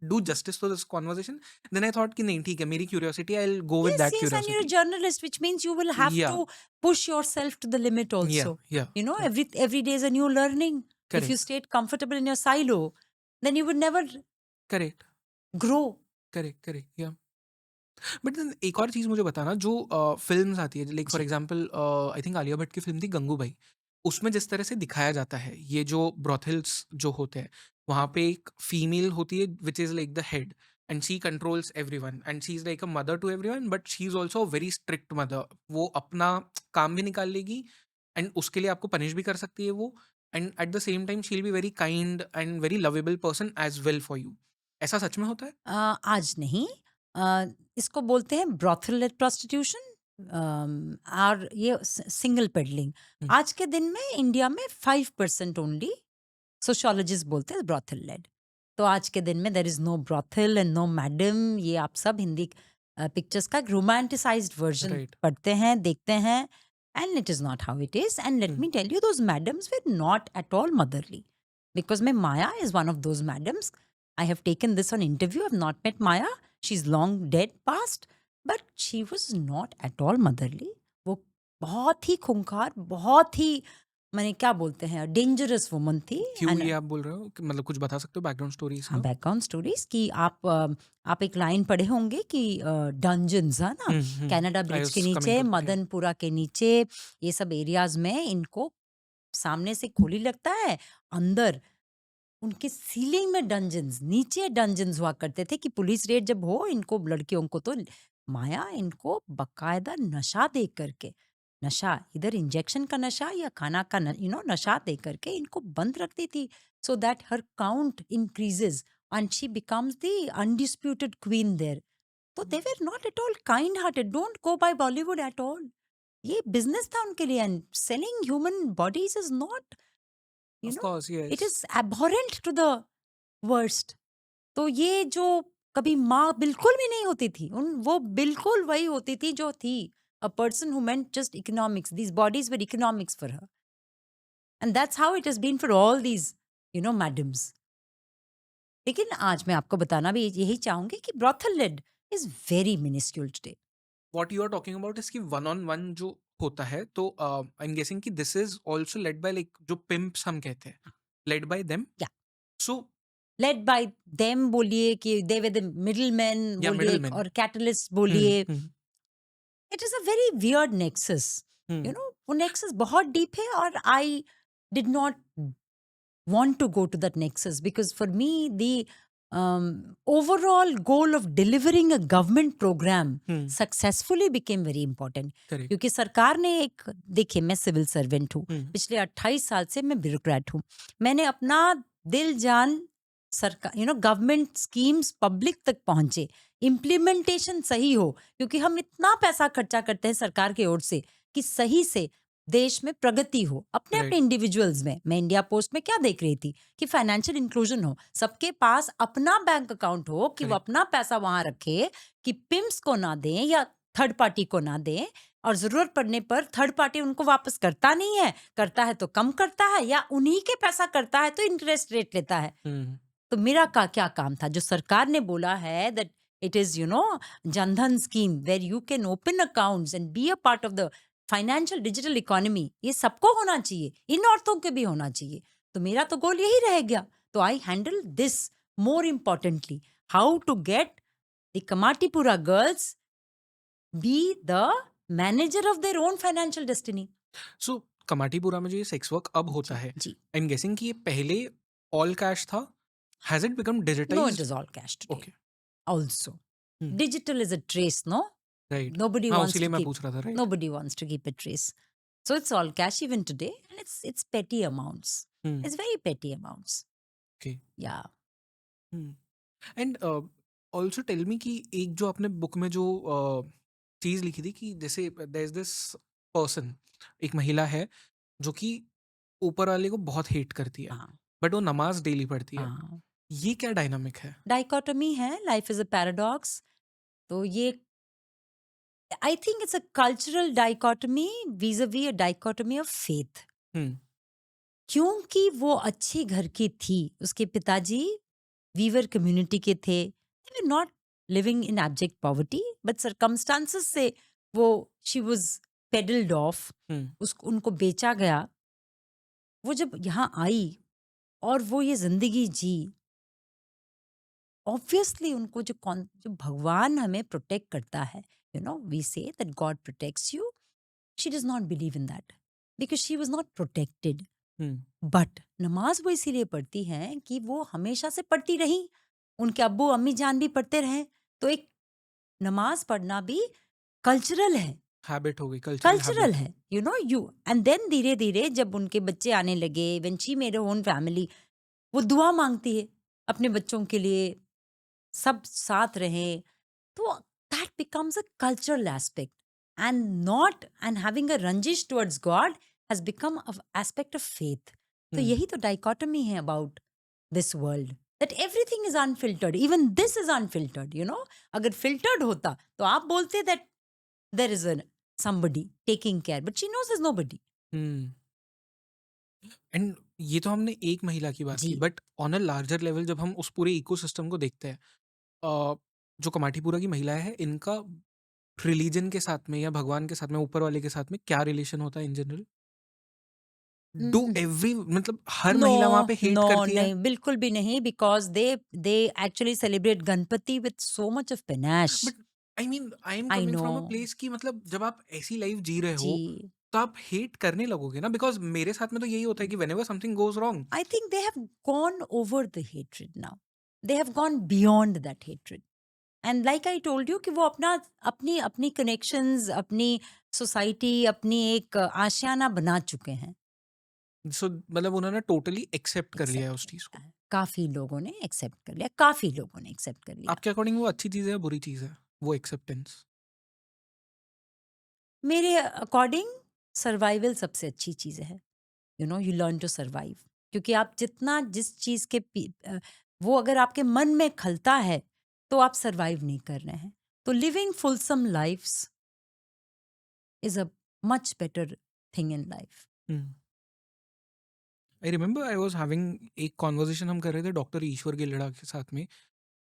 do justice to this conversation? Then I thought कि नहीं, ठीक है, मेरी curiosity, I will go with yes, दैट yes, and you're a curiosity. journalist, which means you will have या to push yourself to the limit या also. या Every day is a new learning. If you correct. stayed comfortable in your silo, then you would never correct. grow. Correct. Correct. या but then एक और चीज़ मुझे बताना, जो films आती है, लाइक फॉर जी, example I think Alia Bhatt की फ़िल्म थी गंगूबाई, उसमें जिस तरह से दिखाया जाता है ये जो ब्रॉथल्स जो होते हैं, वहाँ पे एक फीमेल होती है which is like the head, and she controls everyone, and she is like a mother to everyone, but she is also a very strict mother. वो अपना काम भी निकाल लेगी, एंड उसके लिए आपको पनिश भी कर सकती है वो, and at the same time she will be very kind and very lovable person as well for you. ऐसा सच में होता है? आज नहीं, इसको बोलते हैं ब्रॉथल प्रोस्टिट्यूशन, और ये सिंगल पेडलिंग। हुँ। आज के दिन में इंडिया में 5% ओनली सोशियोलॉजिस्ट बोलते हैं ब्रॉथल लेड। तो आज के दिन में there is no brothel and no madam, ये आप सब हिंदी पिक्चर्स का रोमांटिसाइज्ड वर्जन राइट। पढ़ते हैं, देखते हैं, and it is not how it is. And let hmm. Me tell you, those madams were not at all motherly, because मैं Maya is one of those madams. I have taken this on interview. I've not met Maya. She's long dead past, but she was not at all motherly. वो बहुत ही खूंखार, बहुत ही मैंने क्या बोलते हैं dangerous woman थी। क्यों एंड ये आप बोल रहे हो? कि मतलब कुछ बता सकते हो बैकग्राउंड स्टोरी हाँ, इसका? बैकग्राउंड स्टोरीज की आप एक लाइन पढ़े होंगे कि डंजन्स है ना, कनाडा आई ब्रिज के वाज़ कमिंग नीचे, टू दैट, या। मदनपुरा के नीचे, ये सब एरियाज में इनको सामने से खोली लगता है, अंदर उनके सीलिंग में डंजन्स, नीचे डंजन्स हुआ करते थे कि पुलिस रेड जब हो, इनको लड़कियों को तो माया इनको बकायदा नशा दे करके, नशा इधर इंजेक्शन का नशा या खाना का नशा दे करके इनको बंद रखती थी, so that her count increases and she becomes the undisputed queen there. तो they were not at all kind hearted. Don't go by Bollywood at all. ये बिजनेस था उनके लिए, and selling human bodies is not, you of no, course, it yes. Is abhorrent to the worst. तो ये जो कभी माँ बिल्कुल भी नहीं होती थी, उन वो बिल्कुल वही होती थी जो थी, a person who meant just economics. These bodies were economics for her, and that's how it has been for all these madams. लेकिन आज मैं आपको बताना भी यही चाहूंगी कि brothel led is very minuscule today. What you are talking about इसकी वन ऑन वन जो होता है, तो आई एम गेसिंग कि this is also led by like जो पिम्प्स हम कहते हैं, लेड बाय देम. या सो लेड बाय देम बोलिए कि they were the middle man या बोलिए मिडिल मैन. और कैटलिस्ट हम्म. बोलिए. Hmm. It is a very weird nexus. Hmm. वो नेक्सस बहुत डीप है, और I did not want to go to that nexus, because for me the overall goal of delivering a government program hmm. successfully became very important. Correct. क्योंकि सरकार ने एक, देखिए मैं सिविल सर्वेंट हूँ, हम्म. पिछले 28 साल से मैं ब्यूरोक्रेट हूँ. मैंने अपना दिल जान सरकार गवर्नमेंट स्कीम्स पब्लिक तक पहुंचे, इम्प्लीमेंटेशन सही हो, क्योंकि हम इतना पैसा खर्चा करते हैं सरकार की ओर से कि सही से देश में प्रगति हो. अपने अपने राइट. इंडिविजुअल्स में, मैं इंडिया पोस्ट में क्या देख रही थी कि फाइनेंशियल इंक्लूजन हो, सबके पास अपना बैंक अकाउंट हो, कि वो करेक्ट. अपना पैसा वहां रखे, कि पिम्स को ना दें या थर्ड पार्टी को ना दें, और जरूरत पड़ने पर थर्ड पार्टी उनको वापस करता नहीं है, करता है तो कम करता है, या उन्हीं के पैसा करता है तो इंटरेस्ट रेट लेता है. हम्म. तो मेरा क्या काम था, जो सरकार ने बोला है that it is Jan Dhan scheme where you can open accounts and be a part of the financial digital economy, ये सबको होना चाहिए, इन औरतों के भी होना चाहिए. तो मेरा तो गोल यही रह गया. तो I handle this more importantly, how to get the Kamathipura girls be the manager of their own financial destiny. So Kamathipura में जो ये सेक्स वर्क अब होता जी है, जी. आई एम गेसिंग कि ये पहले ऑल कैश था. Has it become no, it digitised? Is all cash today okay. also. हम्म. Digital is a trace, no? Right. Nobody हाँ, wants उसीलिए to मैं keep पूछ रहा था. Right. nobody wants to keep a trace. So it's all cash even today, and it's petty amounts. हम्म. It's very petty amounts. Okay. Yeah. And also tell me कि एक जो आपने बुक में जो चीज़ लिखी थी कि जैसे देयर इज दिस पर्सन, एक महिला है जो कि ऊपर वाले को बहुत हेट करती है, हाँ. बट वो नमाज डेली पढ़ती है. हाँ. ये क्या डायनामिक है? Dichotomy है, life is a paradox. तो ये I think it's a cultural dichotomy vis-a-vis a dichotomy of faith. हम्म. क्योंकि वो अच्छी घर की थी, उसके पिताजी वीवर कम्युनिटी के थे, they were not living in abject poverty, but circumstances से वो she was peddled off, हम्म. उसको उनको बेचा गया. वो जब यहाँ आई और वो ये जिंदगी जी, ऑब्वियसली उनको जो भगवान हमें प्रोटेक्ट करता है, we say that God protects you, she does not believe in that because she was not protected. Hmm. But नमाज वो इसीलिए पढ़ती हैं कि वो हमेशा से पढ़ती रही, उनके अब्बू अम्मी जान भी पढ़ते रहे. तो एक नमाज पढ़ना भी कल्चरल है, हैबिट हो गई, कल्चरल कल्चरल है, यू. एंड देन धीरे धीरे जब उनके बच्चे आने लगे, when she made her own family, वो दुआ मांगती है अपने बच्चों के लिए, सब साथ रहें. तो that becomes a cultural aspect, and not and having a रंजिश towards god has become a aspect of faith. तो यही तो डाइकोटमी है about this world, that everything is unfiltered, even this is unfiltered. अगर फिल्टर्ड होता तो आप बोलते that there is a somebody taking care, but she knows there's nobody. Hmm. And ये तो हमने एक महिला की बात जी. की, but on a larger level जब हम उस पूरे इकोसिस्टम को देखते हैं, जो कमाटीपुरा की महिला है, इनका रिलीजन के साथ में या भगवान के साथ में, ऊपर वाले के साथ में क्या रिलेशन होता है in general? Do Mm, every मतलब हर no, महिला वहां पे हेट no, करती है? नहीं, बिल्कुल भी नहीं, because they actually celebrate Ganpati with so much of panache. But I mean I am I coming from a know. Place कि मतलब जब आप ऐसी लाइफ जी रहे हो, जी. तो आप हेट करने लगोगे ना, बिकॉज़ मेरे साथ में तो यही होता है कि whenever something goes wrong. I think they have gone over the hatred now. They have gone beyond that hatred. And like I told you कि वो अपना अपनी अपनी कनेक्शंस, अपनी सोसाइटी, अपनी एक आशियाना बना चुके हैं। सो मतलब उन्होंने टोटली एक्सेप्ट कर लिया है एक्सेप्ट उस कर चीज़ लिया को। है, काफी लोगों ने एक्सेप्ट कर लिया, काफी लोगों ने एक्सेप्ट कर लिया। आपके अकॉर्डिंग वो अच्छी चीज़ है या बुरी चीज़ है, वो एक्सेप्टेंस? मेरे अकॉर्डिंग सर्वाइवल सबसे अच्छी चीज है। You know, you learn to survive, क्योंकि आप जितना जिस चीज के वो अगर आपके मन में खलता है तो आप सर्वाइव नहीं कर रहे हैं। तो living fulsome lifes is a much better thing in life. Hmm. I remember I was having एक कन्वर्सेशन हम कर रहे थे डॉक्टर ईश्वर गिल्डा के साथ में,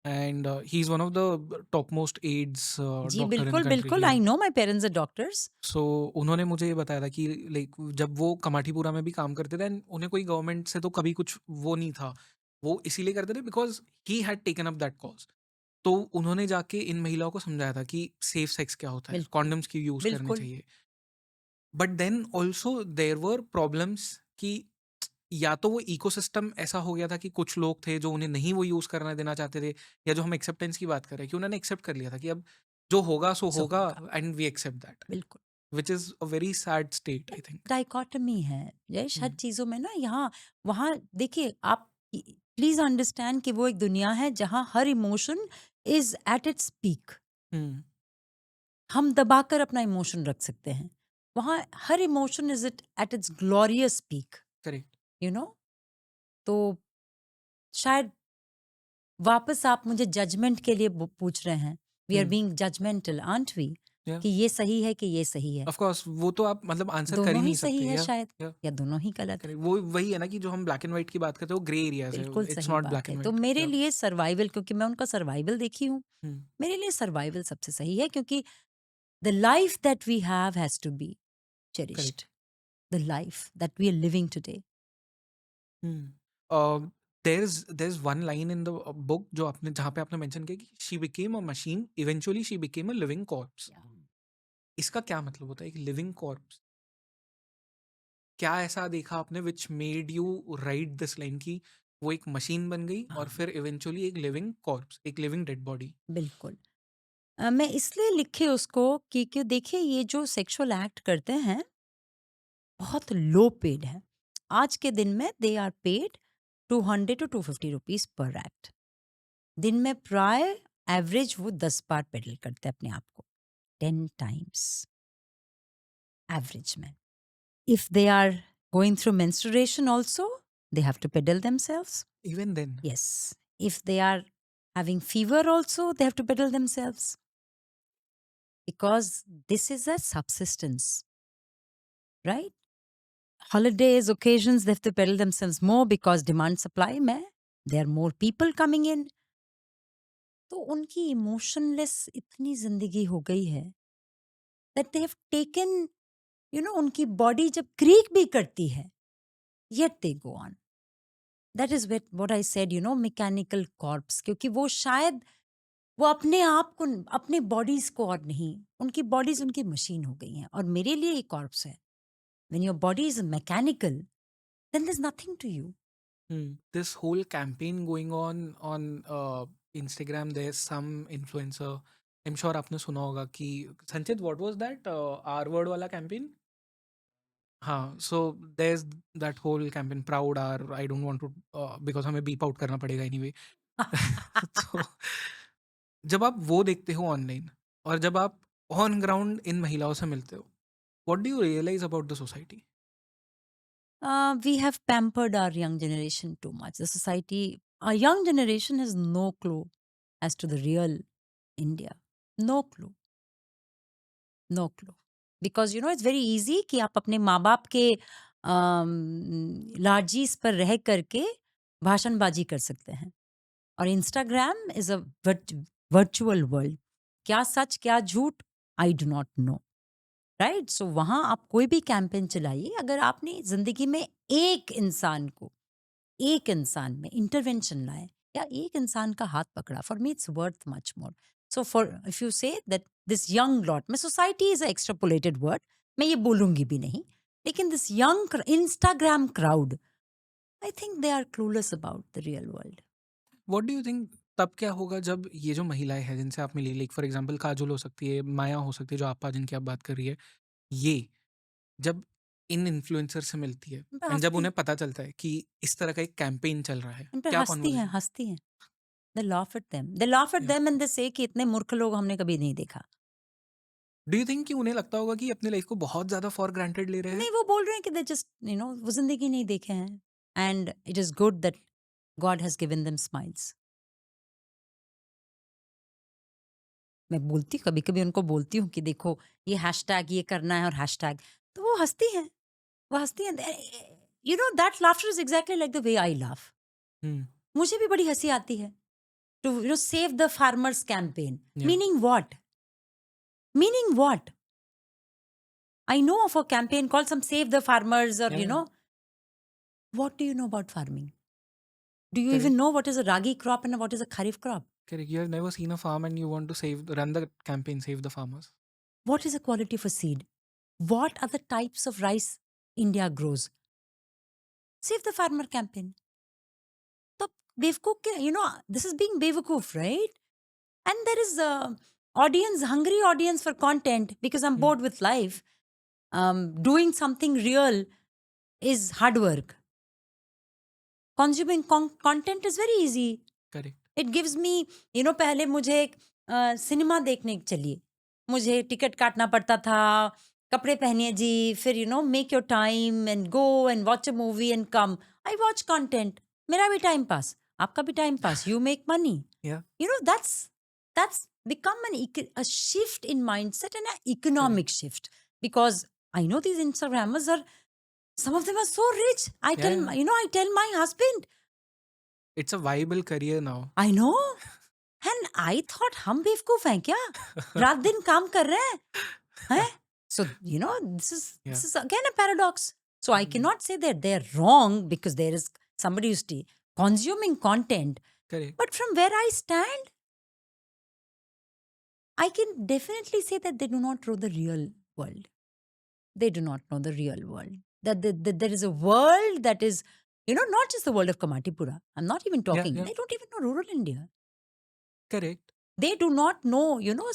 and he is one of the top most AIDS जी डॉक्टर इन बिल्कुल कंट्री। बिल्कुल, I know my parents are doctors. So उन्होंने मुझे ये बताया था कि लाइक जब वो कमाठीपुरा में भी काम करते थे, एंड उन्हें कोई गवर्नमेंट से तो कभी कुछ वो नहीं था। वो इसीलिए करते थे because he had taken up that cause. तो उन्होंने जाके इन महिलाओं को समझाया था कि सेफ सेक्स क्या होता है, बिल्कुल कॉन्डम्स क्यों यूज़ करने बिल्कुल। चाहिए। But then also there were problems कि या तो वो इकोसिस्टम ऐसा हो गया था कि कुछ लोग थे जो उन्हें नहीं वो यूज़ करने देना चाहते थे, या जो हम एक्सेप्टेंस की बात कर रहे हैं कि उन्होंने एक्सेप्ट कर लिया था कि अब जो होगा सो सो होगा, होगा, एंड वी एक्सेप्ट दैट, बिल्कुल। Which is a very sad state I think. Dichotomy है यश हुँ, हर चीजों में ना, यहाँ वहाँ देखिए आप, प्लीज अंडरस्टैंड कि वो एक दुनिया है जहाँ हर emotion is at its peak. Hmm, हम दबाकर अपना इमोशन रख सकते हैं, वहाँ हर emotion is it at its glorious peak. Correct. You know, तो शायद वापस आप मुझे जजमेंट के लिए पूछ रहे हैं। We are hmm, being judgmental aren't we, या कि ये सही है कि ये सही है। ऑफ कोर्स वो तो आप मतलब आंसर कर ही दोनों ही नहीं सही सकते, है शायद, या या दोनों ही गलत है। करेक्ट। वो वही है ना कि जो हम ब्लैक एंड व्हाइट की बात करते हैं वो ग्रे एरियाज़ है, बिल्कुल इट्स सही नॉट बात ब्लैक है। एंड तो व्हाइट। मेरे या लिए सर्वाइवल, क्योंकि मैं उनका सर्वाइवल देखी हूँ, हुँ, मेरे लिए सर्वाइवल सबसे सही है, क्योंकि the life that we have has to be cherished, correct. The life that we are living today. Hmm. Uh, there is one line in the book जो आपने जहाँ पे आपने मेंशन किया कि she became a machine, eventually she became a living corpse. इसका क्या मतलब होता है एक लिविंग कॉर्प्स? क्या ऐसा देखा आपने which made you right this line कि वो एक मशीन बन गई और हाँ, फिर इवेंचुअली एक लिविंग कॉर्प्स, एक लिविंग डेड बॉडी? बिल्कुल। मैं इसलिए लिखी उसको क्योंकि देखिए ये जो सेक्सुअल एक्ट करते हैं बहुत लो पेड है। आज के दिन में they are paid 200 to 250 rupees per act. दिन में प्राय एवरेज वो 10 बार पेडल करते हैं अपने आप को, 10 टाइम्स एवरेज में। If they are going through menstruation also, they have to pedal themselves. Even then? Yes. If they are having fever also, they have to pedal themselves, because this is a subsistence, right? Holidays, occasions, they have to pedal themselves more because demand supply में there are more people coming in. तो उनकी emotionless इतनी जिंदगी हो गई है that they have taken, you know, उनकी body जब क्रीक भी करती है yet they go on. That is what I said, you know, mechanical corps, क्योंकि वो शायद वो अपने आप को, अपने बॉडीज को, और नहीं, उनकी बॉडीज उनकी मशीन हो गई हैं, और मेरे लिए ये कॉर्प्स है। When your body is mechanical then there is nothing to you. This whole campaign going on Instagram, there's some influencer, I'm sure आपने सुना होगा कि संचित, what was that R word वाला campaign? हाँ, so there's that whole campaign proud R, I don't want to because हमें beep out करना पड़ेगा anyway। तो जब आप वो देखते हो ऑनलाइन और जब आप ऑन ग्राउंड इन महिलाओं से मिलते हो, what do you realize about the society? We have pampered our young generation too much. The society, our young generation has no clue as to the real India. No clue. No clue, because you know it's very easy कि आप अपने माँ बाप के लार्जीज पर रह करके भाषणबाजी कर सकते हैं, और Instagram is a virtual world. क्या सच क्या झूठ, I do not know, right? So वहां आप कोई भी कैंपेन चलाइए, अगर आपने जिंदगी में एक इंसान में इंटरवेंशन लाए, या एक इंसान का हाथ पकड़ा, for me it's worth much more. So for if you say that this young lot में, सोसाइटी इज एक्स्ट्रापोलेटेड वर्ड, मैं ये बोलूंगी भी नहीं, लेकिन this young Instagram crowd, I think they are clueless about the real world. What do you think तब क्या होगा जब ये जो महिलाएं हैं जिनसे आप मिली, लाइक फॉर एग्जांपल काजोल हो सकती है, माया हो सकती है, जो आपा जिनकी आप बात कर रही है, ये जब इन इन्फ्लुएंसर से मिलती है इन पे एंड जब हंसती उन्हें पता चलता है कि इस तरह का एक कैंपेन चल रहा है, इन पे क्या हंसती हैं, कॉन्वर्सेशन? हंसती हैं। दे लाफ एट या देम एंड दे से कि इतने मूर्ख लोग हमने कभी नहीं देखा। डू यू थिंक कि उन्हें लगता होगा कि अपनी लाइफ को बहुत ज्यादा फॉर ग्रांटेड ले रहे हैं? नहीं, वो बोल रहे हैं कि दे जस्ट वो जिंदगी नहीं देखे हैं, and it is good that God has given them smiles. मैं बोलती कभी कभी उनको बोलती हूँ कि देखो ये हैशटैग ये करना है और हैशटैग, तो वो हंसती हैं, वो हंसती हैं। That laughter is exactly like the way I laugh. Hmm. मुझे भी बड़ी हंसी आती है to save the farmers campaign. Yeah meaning what? I know of a campaign called some Save the Farmers, or, या what do you know about farming? Do you even correct, know what is a ragi crop and what is a kharif crop? Correct, you have never seen a farm and you want to save run the campaign save the farmers. What is the quality of a seed? What are the types of rice India grows? Save the Farmer campaign. So, Bewakoof this is being Bewakoof, right? And there is hungry audience for content because I'm bored with life. Doing something real is hard work. Consuming content is very easy. Correct. It gives me पहले मुझे एक cinema देखने चलिए, मुझे ticket काटना पड़ता था, कपड़े पहनिए जी, फिर make your time and go and watch a movie and come. I watch content, मेरा भी टाइम पास, आपका भी time pass, you make money. Yeah that's become a shift in mindset and an correct. economic shift, because I know these Instagrammers are, some of them are so rich. I या tell I tell my husband, it's a viable career now. I know. And I thought हम बेवकूफ हैं क्या, रात दिन काम कर रहे हैं? So या this is again a paradox. So I cannot say that they're wrong because there is somebody who's consuming content. Correct. But from where I stand, I can definitely say that they do not know the real world. They do not know the real world. That there is a world that is, not just the world of Kamatipura. I'm not even या talking. या They don't even know rural India. Correct. They do not know,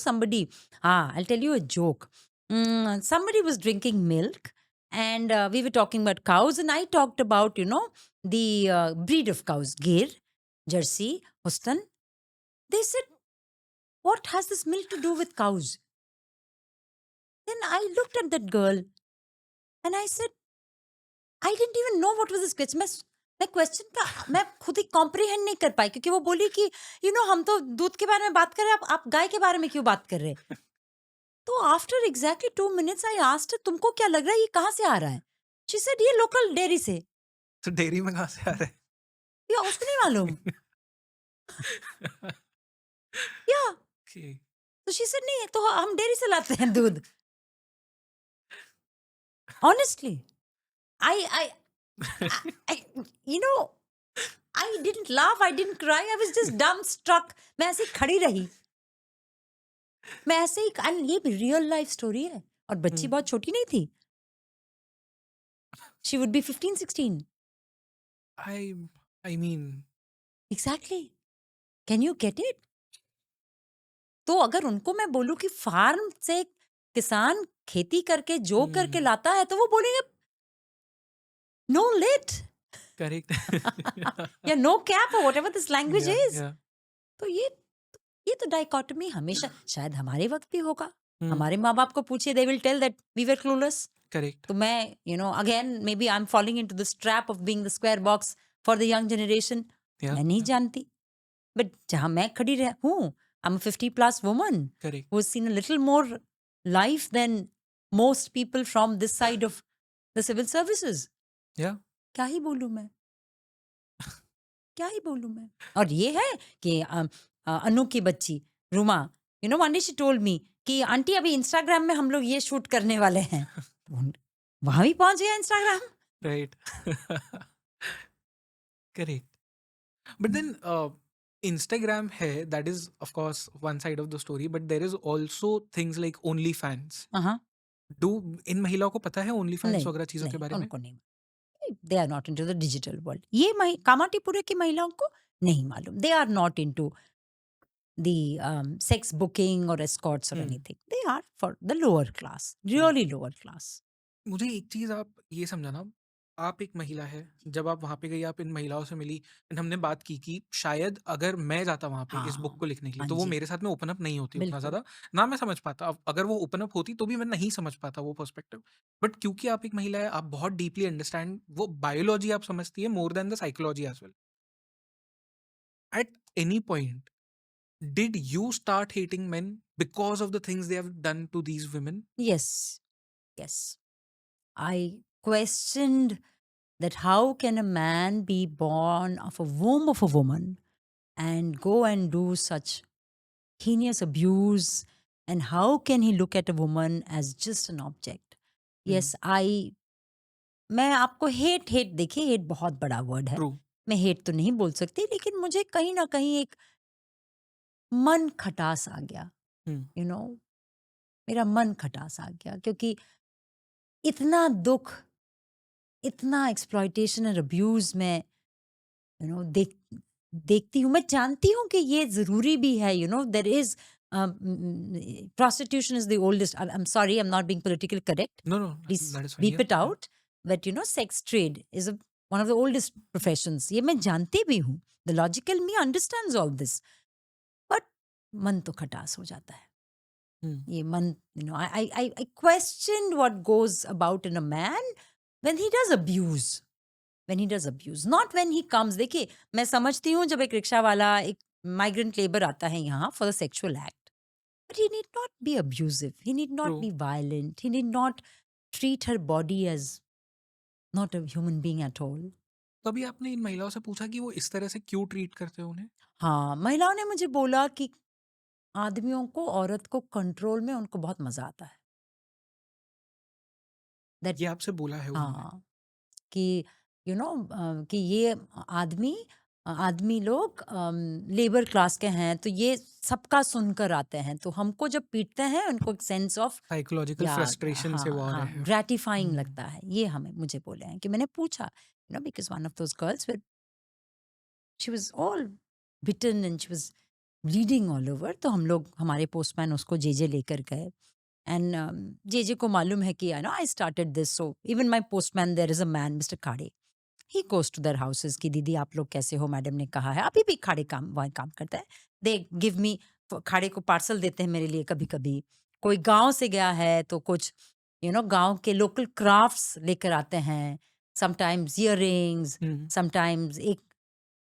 somebody. I'll tell you a joke. Somebody was drinking milk, and we were talking about cows, and I talked about, the breed of cows, Gir, Jersey, Houston. They said, what has this milk to do with cows? Then I looked at that girl and I said, I didn't even know what was this question. मैं question का मैं खुद ही comprehend नहीं कर पाई, क्योंकि वो बोली कि हम तो दूध के बारे में बात कर रहे हैं, आप गाय के बारे में क्यों बात कर रहे हैं? तो after exactly 2 minutes I asked, तुमको क्या लग रहा है ये कहाँ से आ रहा है? शी सेड ये लोकल डेयरी से। तो डेयरी में कहाँ से आ रहा या उसको नहीं मालूम। है? या Okay. तो शी सेड नहीं, तो हम डेयरी से लाते हैं दूध। Honestly I I I I didn't laugh, I didn't cry, I was just डम स्ट्रक। मैं ऐसे ही खड़ी रही, मैं ऐसे ही, and ये भी रियल लाइफ स्टोरी है, और बच्ची बहुत छोटी नहीं थी। She would be 15-16। I I mean, exactly, can you get it? तो अगर उनको मैं बोलूं कि फार्म से किसान खेती करके जो करके लाता है, तो वो बोलेंगे नो लेट correct. या नो कैप, और whatever this language Yeah, is. yeah. तो ये तो डाइकोटमी हमेशा, शायद हमारे वक्त भी होगा। Hmm, हमारे माँ बाप को पूछिए, they will tell that we were clueless. correct. तो मैं again may B I am following into the trap of being the square box for the young generation. Yeah, मैं नहीं yeah, जानती, बट जहां मैं खड़ी हूँ, I am 50+ woman correct. who has seen a little more life than most people from this side of the civil services. Yeah. क्या ही बोलूं मैं, क्या ही बोलूं मैं। और ये है कि अनु की बच्ची Ruma, one day she told me कि आंटी अभी इंस्टाग्राम में हम लोग ये शूट करने वाले हैं। वहां भी पहुंच गया Instagram. Right. Correct. But then Instagram hai, that is of course one side of the story, but there is also things like OnlyFans. हाँ, डू इन महिलाओं को पता है ओनली फैंस नहीं, वगैरह चीज़ों के नहीं, बारे में? उनको नहीं। They are not into the digital world. ये कामाटीपुरे की महिलाओं को नहीं मालूम। They are not into the sex booking or escorts or hmm. anything. They are for the lower class, hmm. really lower class. मुझे एक चीज़ आप ये समझाना, आप एक महिला हैं, जी। जब आप वहाँ पे गई, आप इन महिलाओं से मिली एंड हमने बात की कि शायद अगर मैं जाता वहाँ पे इस बुक हाँ, को लिखने के लिए, हाँ तो वो जी, मेरे साथ में ओपन अप नहीं होती उतना बिल्कुल। ज़्यादा, ना मैं समझ पाता। अब अगर वो ओपन अप होती, तो भी मैं नहीं समझ पाता वो पर्सपेक्टिव। बट क्योंकि आप एक महिला हैं, आप बहुत डीपली अंडरस्टैंड वो बायोलॉजी आप समझती है more than the psychology as well. At any point, did you start hating men because of the things they have done to these women? Yes, yes. I questioned that how can a man be born of a womb of a woman and go and do such heinous abuse, and how can he look at a woman as just an object? Hmm, Yes, मैं आपको hate देखिए, hate बहुत बड़ा word है। True. मैं hate तो नहीं बोल सकती, लेकिन मुझे कहीं न कहीं एक मन खटास आ गया, हुँ, यू नो मेरा मन खटास आ गया, क्योंकि इतना दुःख, इतना एक्सप्लॉइटेशन और अब्यूज़ मैं देखती हूँ। मैं जानती हूँ कि ये ज़रूरी भी है, there is prostitution is the oldest. I'm sorry, I'm not being politically correct. No, no, Please that is fine, beep yeah, it या। out. But sex trade is one of the oldest professions. ये मैं जानती भी हूँ. The logical me understands all this. But मन तो खटास हो जाता है. हुँ, ये मन, I questioned what goes about in a man when he does abuse. When he does abuse, not when he comes. देखिए, मैं समझती हूँ जब एक रिक्शा वाला, एक माइग्रेंट लेबर आता है यहाँ for a sexual act, but he need not be abusive. He need true. not be violent. He need not treat her body as not a human being at all. कभी आपने इन महिलाओं से पूछा कि वो इस तरह से क्यों ट्रीट करते हैं उन्हें? हाँ, महिलाओं ने मुझे बोला कि आदमियों को, औरत को कंट्रोल में उनको बहुत मजा आता है। That ये आपसे बोला है उन्होंने? हाँ, कि कि ये आदमी लोग लेबर क्लास के हैं, तो ये सबका सुनकर आते हैं, तो हमको जब पीटते हैं उनको एक सेंस ऑफ, साइकोलॉजिकल या फ्रस्ट्रेशन से वो हाँ आ रहे हाँ, हैं। ग्रेटिफाइंग हुँ, लगता है, ये हमें मुझे बोले हैं। कि मैंने पूछा, because one of those girls, she was all beaten and she was bleeding all over, तो हम लोग, हमारे पोस्टमैन उसको जेजे लेकर गए। एंड जेजे को मालूम है कि I started this, so even my postman, there is a man, mister Khade, he goes to their houses कि दीदी आप लोग कैसे हो? मैडम ने कहा है, अभी भी खाड़े वहाँ काम करता है। दे गिव मी, खाड़े को पार्सल देते हैं मेरे लिए कभी-कभी। कोई गाँव से गया है तो कुछ गाँव के लोकल क्राफ्ट्स लेकर आते हैं। समटाइम्स इयररिंग्स, हुँ, समटाइम्स एक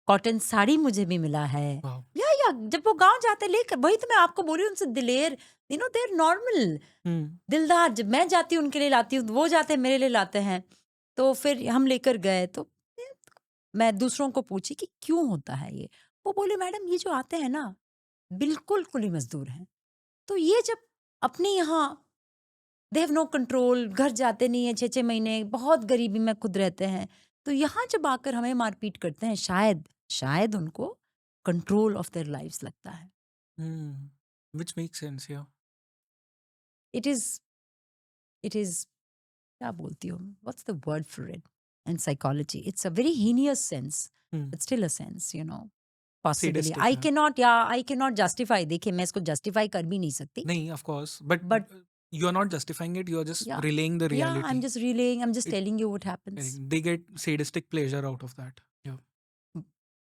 कॉटन साड़ी मुझे भी मिला है। वाओ! या जब वो गाँव जाते हैं लेकर, वही तो मैं आपको बोल रही हूँ, उनसे दिलेर, दे आर नॉर्मल, हुँ, दिलदार। जब मैं जाती हूँ उनके लिए लाती हूँ, वो जाते हैं मेरे लिए लाते हैं। तो फिर हम लेकर गए, तो मैं दूसरों को पूछी कि क्यों होता है ये? वो बोले, मैडम ये जो आते हैं ना, बिल्कुल कुली मज़दूर हैं। तो ये जब अपने यहाँ, दे हैव नो कंट्रोल, घर जाते नहीं हैं 6-6 महीने, बहुत गरीबी में खुद रहते हैं। तो यहाँ जब आकर हमें मारपीट करते हैं, शायद उनको कंट्रोल ऑफ देयर लाइव्स लगता है। Hmm, which makes sense, yeah. It is it is क्या बोलती हूँ, what's the word for it in psychology? It's a very heinous sense, hmm, but still a sense, possibly sadistic है। I can not justify. देखिए, मैं इसको justify कर भी नहीं सकती, नहीं, of course, but but you are not justifying it, you are just yeah relaying the I am reality. Just relaying, I am just it telling you what happens. They get sadistic pleasure out of that. Yeah.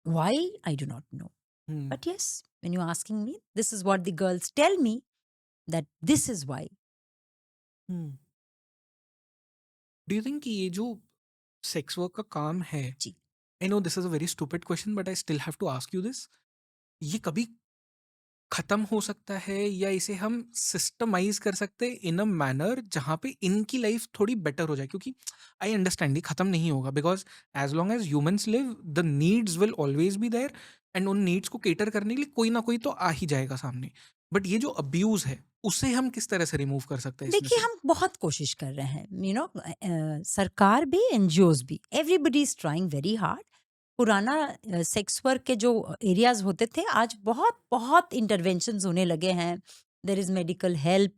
Why I do not know, hmm, but yes, when you asking me, this is what the girls tell me, that this is why. Hmm. Do you think कि ये जो sex work का काम है, जी। I know this is a very stupid question but I still have to ask you this, ये कभी खत्म हो सकता है या इसे हम सिस्टमाइज कर सकते हैं इन अ मैनर जहाँ पे इनकी लाइफ थोड़ी बेटर हो जाए? क्योंकि आई अंडरस्टैंड ये खत्म नहीं होगा because as long as humans live the needs will always be there and उन नीड्स को केटर करने के लिए कोई ना कोई तो आ ही जाएगा सामने। बट ये जो अब्यूज है उसे हम किस तरह से रिमूव कर सकते हैं इसमें देखिए, से? हम बहुत कोशिश कर रहे हैं, सरकार भी, एनजीओज भी, everybody is trying very hard. पुराना सेक्स वर्क के जो एरियाज होते थे, आज बहुत बहुत इंटरवेंशंस होने लगे हैं। There is medical help,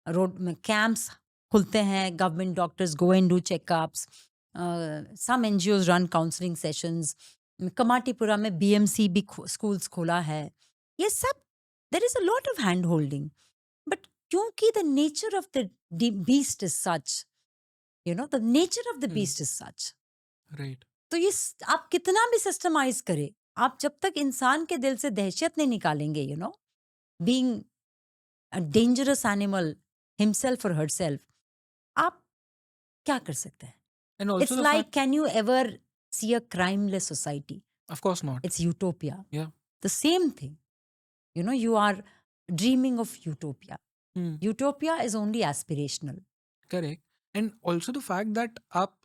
road में कैंप्स खुलते हैं, government doctors go and do checkups, some NGOs run counselling sessions, Kamathipura में बीएमसी भी स्कूल्स खोला है। ये सब, there is a lot of hand holding, but क्योंकि the nature of the beast is such, the nature of the hmm, beast is such, right. तो आप कितना भी सिस्टमाइज करें, आप जब तक इंसान के दिल से दहशत नहीं निकालेंगे, being a dangerous animal himself और हरसेल्फ, आप क्या कर सकते हैं? And also it's the like, fact can you ever see a crimeless society? Of course not. It's utopia. Yeah the same thing, you are dreaming of utopia. Hmm, Utopia is only aspirational. Correct. And also the fact that आप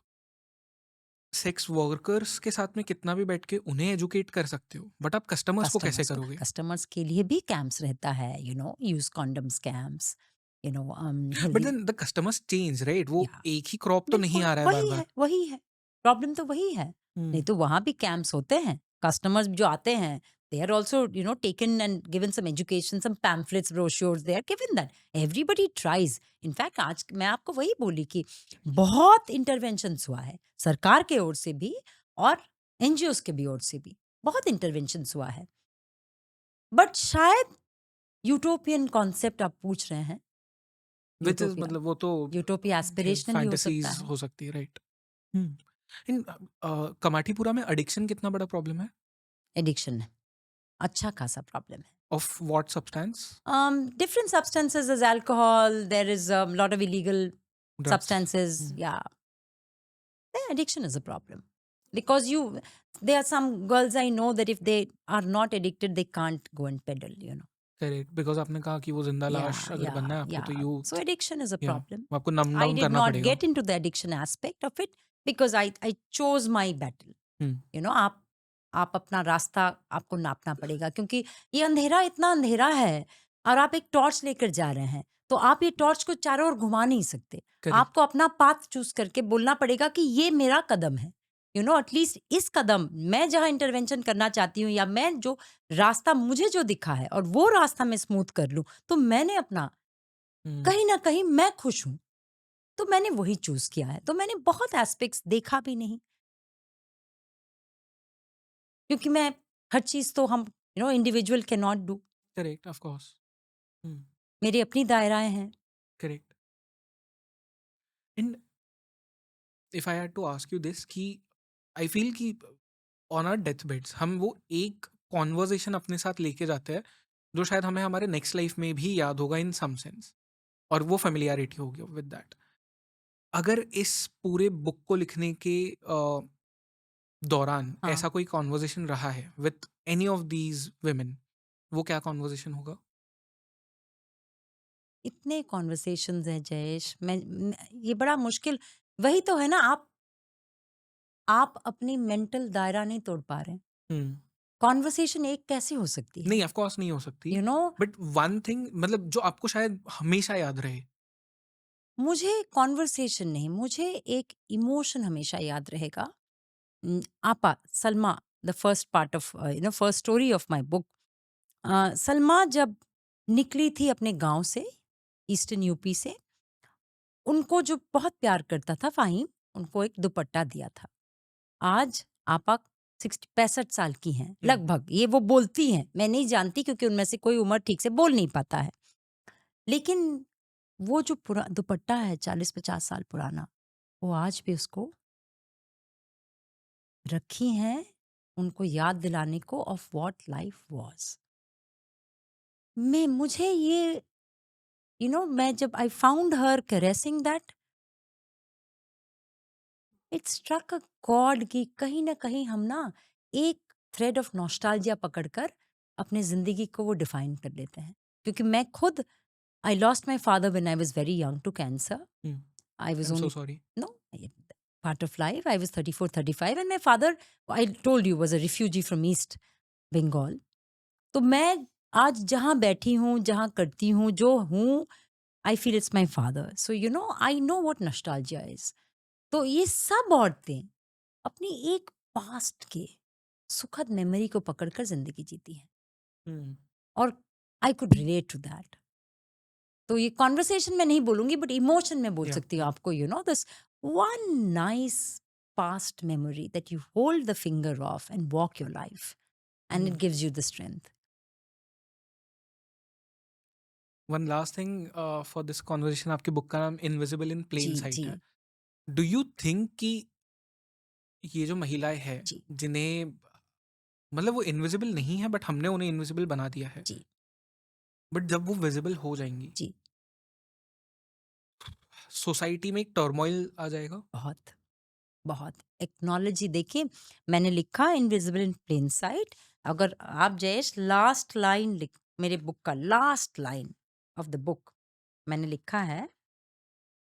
sex workers के साथ में कितना भी बैठ के उन्हें educate कर सकते हो, बट आप कस्टमर्स को कैसे करोगे? कस्टमर्स के लिए भी कैंप्स रहता है, use condoms camps, but healthy. Then the customers change, right? वो या एक ही क्रॉप तो नहीं बिल्कुल आ रहा है वही बार-बार। है, वही है। प्रॉब्लम तो वही है। नहीं हुँ, तो वहाँ भी कैंप्स होते हैं। कस्टमर्स जो आते हैं, they are also, taken and given some education, some pamphlets, brochures, they are given that. Everybody tries. In fact, आज मैं आपको वही बोली कि बहुत इंटरवेंशंस हुआ है, सरकार के ओर से भी और एनजीओज के भी ओर से भी। बहुत इंटरवेंशंस हुआ है। बट शायद यूटोपियन कॉन्सेप्ट आप पूछ रहे हैं, व्हिच इज़ यूटोपिया। मतलब वो तो यूटोपिया एस्पिरेशनल ही हो सकता फैंटेसीज़ है। हो सकती है, राइट? हुँ। इन कमाटीपुरा में एडिक्शन कितना बड़ा प्रॉब्लम है? एडिक्शन है, अच्छा खासा प्रॉब्लम है। Of what substance? Different substances as alcohol. There is a lot of illegal drugs? substances. Hmm, Yeah, addiction is a problem because there are some girls I know that if they are not addicted, they can't go and pedal. Correct, because आपने कहा कि वो ज़िंदा Yeah, लाश अगर yeah, बनना है आपको तो yeah. You So addiction is a या problem. आपको नंब I डाउन did करना not पड़ेगा। get into the addiction aspect of it because I chose my battle. हुँ, आप अपना रास्ता आपको नापना पड़ेगा, क्योंकि ये अंधेरा इतना अंधेरा है और आप एक टॉर्च लेकर जा रहे हैं, तो आप ये टॉर्च को चारों ओर घुमा नहीं सकते। करेक्ट। आपको अपना पाथ चूज करके बोलना पड़ेगा कि ये मेरा कदम है, एटलीस्ट इस कदम मैं जहां इंटरवेंशन करना चाहती हूँ, या मैं जो रास्ता मुझे जो दिखा है और वो रास्ता मैं स्मूथ कर लूं, तो मैंने अपना, हुँ, कहीं ना कहीं मैं खुश हूं, तो मैंने वही चूज किया है। तो मैंने बहुत एस्पेक्ट्स देखा भी नहीं, क्योंकि मैं हर चीज तो हम individual can not do. Correct, of course. Hmm, मेरी अपनी दायराएं हैं। Correct. And if I had to ask you this कि आई फील कि ऑन आवर डेथ बेड्स हम वो एक कॉन्वर्सेशन अपने साथ लेके जाते हैं जो शायद हमें हमारे नेक्स्ट लाइफ में भी याद होगा इन सम सेंस, और वो फेमिलियरिटी होगी विद दैट। अगर इस पूरे बुक को लिखने के दौरान हाँ, ऐसा कोई कॉन्वर्सेशन रहा है with any of these women, वो क्या कॉन्वर्सेशन होगा? इतने कॉन्वर्सेशंस हैं जयेश, ये बड़ा मुश्किल, वही तो है ना, आप अपनी मेंटल दायरा नहीं तोड़ पा रहे हैं। हम्म। कॉन्वर्सेशन एक कैसे हो सकती है? नहीं, ऑफ कोर्स नहीं हो सकती, you know but one thing मतलब जो आपको शायद हमेशा याद रहे। मुझे कॉन्वर्सेशन नहीं, मुझे एक इमोशन हमेशा याद रहेगा। आपा Salma, the first part of first story of my book. Salma जब निकली थी अपने गांव से, ईस्टर्न यूपी से, उनको जो बहुत प्यार करता था फ़ाहीम, उनको एक दुपट्टा दिया था। आज आपा 65 साल की हैं, हम्म। लगभग, ये वो बोलती हैं, मैं नहीं जानती क्योंकि उनमें से कोई उम्र ठीक से बोल नहीं पाता है। लेकिन वो जो पुरा दुपट्टा है 40-50 साल पुराना, वो आज भी उसको रखी हैं, उनको याद दिलाने को ऑफ व्हाट लाइफ वाज़। मैं मुझे ये मैं जब I found her caressing that, it struck a chord कि कहीं न कहीं हम ना एक थ्रेड ऑफ नॉस्टैल्जिया पकड़कर अपनी ज़िंदगी को वो डिफाइन कर लेते हैं। क्योंकि मैं खुद, I lost my father when I was very young to cancer. Hmm. I I was am so only, sorry. No, part of life, I was 34, 35 and my father, I told you, was a refugee from east Bengal. तो मैं आज जहाँ बैठी हूँ, जहाँ करती हूँ, जो हूँ, I feel it's my father. So I know what nostalgia is. तो ये सब औरतें अपनी एक पास्ट के सुखद मेमोरी को पकड़कर जिंदगी जीती हैं, हम्म। और I could relate to that. तो ये कॉन्वर्सेशन में नहीं बोलूंगी बट इमोशन में बोल या सकती हूँ आपको, this one nice past memory that you hold the finger of and walk your life, and it gives you the strength. One last thing for this conversation, आपकी बुक का नाम इनविजिबल इन जी plane site जी है. Do you think कि ये जो महिलाएं हैं जी जिन्हें मतलब वो इनविजिबल नहीं है बट हमने उन्हें इनविजिबल बना दिया है, जी बट जब वो विजिबल हो जाएंगी जी सोसाइटी में एक टर्मोइल आ जाएगा? बहुत बहुत एक्नॉलेजी देखिए, मैंने लिखा इनविजिबल इन प्लेन साइट। अगर आप जयेश लास्ट लाइन लिख, मेरे बुक का last line of the book मैंने लिखा है,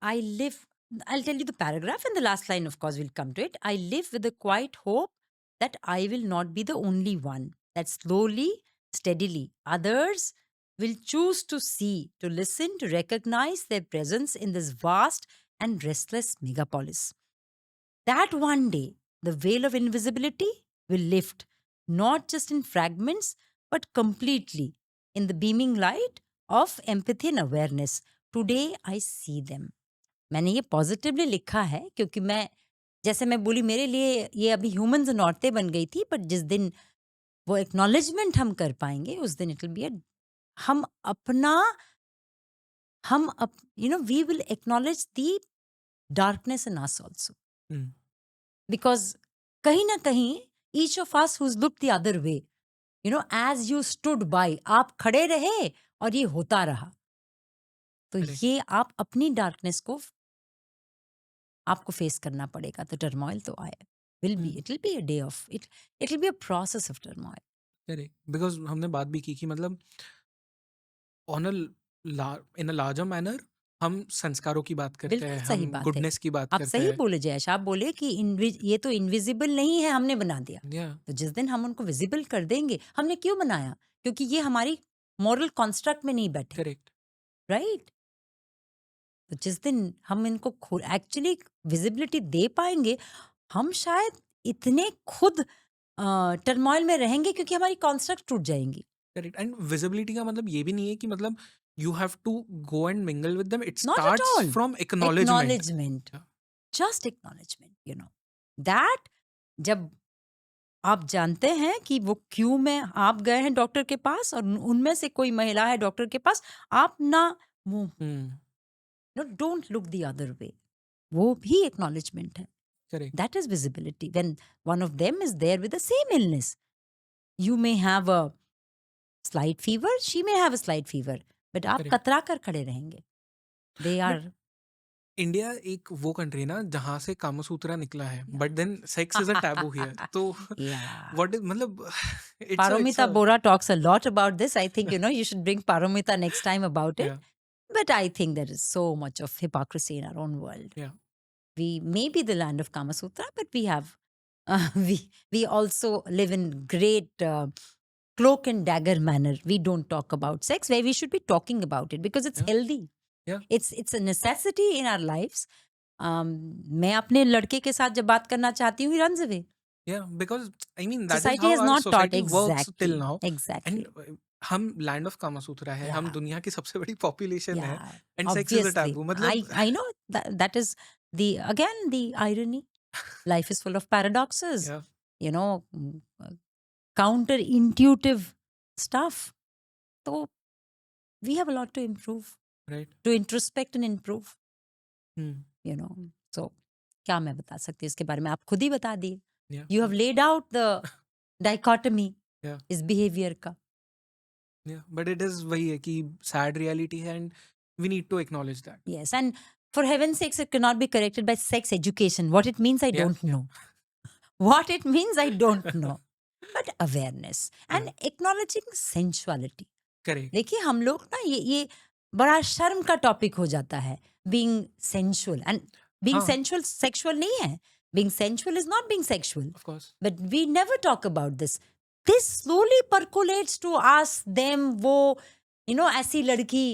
I live, I'll tell you the paragraph, and the last line, of course, will come to it. I live with a quiet hope that I will not be the only one, that slowly, steadily, others will choose to see, to listen, to recognize their presence in this vast and restless megapolis. That one day, the veil of invisibility will lift, not just in fragments, but completely in the beaming light of empathy and awareness. Today, I see them. मैंने ये positively लिखा है क्योंकि मैं, जैसे मैं बोली, मेरे लिए ये अभी ह्यूमंस एंड औरतें बन गई थी, पर जिस दिन वो एक्नॉलेजमेंट हम कर पाएंगे उस दिन इट विल बी हम अपना हम we will acknowledge the darkness in us also, because कहीं ना कहीं each of us who's look the other way, as you stood by, आप खड़े रहे और ये होता रहा। तो करेक्ट. ये आप अपनी डार्कनेस को आपको फेस करना पड़ेगा। तो टर्मोइल तो आए, it will be a day of it, it will be a process of turmoil. Correct, because हमने बात भी की कि मतलब on in a larger manner हम संस्कारों की बात करते बिल्कुल हैं, सही हम बात है। गुडनेस की बात आप करते सही हैं. बोले जयेश, आप बोले कि ये तो इनविजिबल नहीं है, हमने बना दिया। या तो जिस दिन हम उनको विजिबल कर देंगे, हमने क्यों बनाया? क्योंकि ये हमारी मॉरल कॉन्स्ट्रक्ट में नहीं बैठे, करेक्ट. राइट? तो जिस दिन हम इनको एक्चुअली विजिबिलिटी दे पाएंगे, हम शायद इतने खुद टर्मोइल में रहेंगे क्योंकि हमारी कॉन्स्ट्रक्ट टूट जाएंगी। करेक्ट. एंड विजिबिलिटी का मतलब ये भी नहीं है कि मतलब you have to go and mingle with them. It Not at starts all. From acknowledgement. Acknowledgement. Just acknowledgement, That जब आप जानते हैं कि वो क्यों में आप गए हैं डॉक्टर के पास और उनमें से कोई महिला है डॉक्टर के पास, आप ना डोंट लुक द अदर वे, वो भी एक्नॉलेजमेंट है। Correct. That is visibility. When one of them is there with the same illness, you may have a slight fever, she may have a slight fever, but आप correct. कतरा कर खड़े रहेंगे। They are but India एक वो country ना जहाँ से कामसूत्रा निकला है, yeah. But then sex is a taboo here. तो Yeah. व्हाट इज मतलब it's Paromita a Bora talks a lot about this. I think, you should bring Paromita next time about it. या But I think there is so much of hypocrisy in our own world. या We may be the land of Kama Sutra, but we have, we also live in great cloak and dagger manner. We don't talk about sex where we should be talking about it because it's Yeah. healthy. Yeah. It's a necessity in our lives. मैं अपने लड़के के साथ जब बात करना चाहती हूँ, he runs away. Yeah, because I mean that is Society how has our not taught. society works till Exactly. now. Exactly. And हम लैंड ऑफ कामासूत्रा है, हम Yeah. दुनिया की सबसे बड़ी पॉपुलेशन है, Yeah, and sex is a obviously. Taboo. मतलब I know that is the irony. Life is full of paradoxes. या You know, counterintuitive stuff. So we have a lot to improve, right. to introspect and improve. So क्या मैं बता सकती हूँ इसके बारे में? आप खुद ही बता दिए. या You have laid out the dichotomy या इस behavior का. या बट इट इज वही है कि सैड रियलिटी है, and we need to acknowledge that. Yes, and for heaven's sakes, it cannot be corrected by sex education. What it means, I Yeah, don't yeah. know. What it means, I don't know. But awareness and acknowledging sensuality. Correct. देखिए हम लोग ना ये बड़ा शर्म का topic हो जाता है, being sensual, and being हाँ. sensual sexual नहीं है. Being sensual is not being sexual. Of course. But we never talk about this. This slowly percolates to us, them, वो, ऐसी लड़की.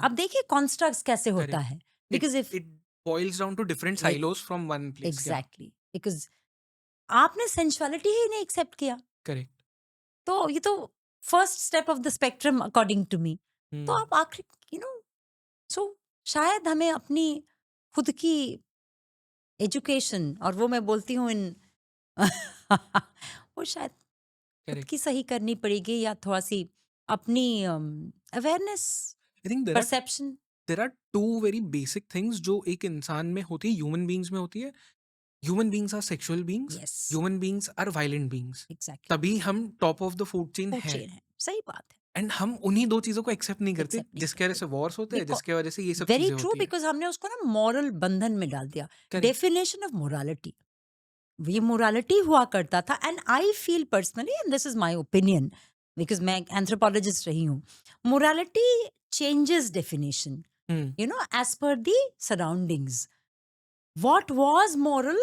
अब देखिए constructs कैसे होता Correct. है. Because if it boils down to different Yeah. silos from one place. exactly, because आपने sensuality ही नहीं accept किया, करेक्ट. तो ये तो first step of the spectrum according to me. तो आप आखिर शायद हमें अपनी खुद की एजुकेशन, और वो मैं बोलती हूँ इन वो शायद खुद करेक्ट। की सही करनी पड़ेगी, या थोड़ा-सी अपनी awareness, I think perception. There are two very basic things जो एक इंसान में होती है, ह्यूमन बीइंग्स में होती है। Human beings are sexual beings, yes, human beings are violent beings. Exactly, तभी हम top of the food chain food है। चेन है, सही बात है, एंड हम उन्हीं 2 चीज़ों को एक्सेप्ट नहीं करते, एक्सेप्ट नहीं जिसकी वजह करते। से वॉर्स होते हैं, बिकॉ जिसकी वजह से ये सब वेरी चीज़ें ट्रू, होती हैं। बिकॉज़ हमने उसको ना मॉरल बंधन में डाल दिया, करेक्ट। Definition of morality. ये मोरालिटी हुआ करता था, and I feel personally, and this is my opinion, because मैं एक एंथ्रोपोलॉजिस्ट रही हूँ, morality changes definition, hmm, you know, as per the surroundings. What was moral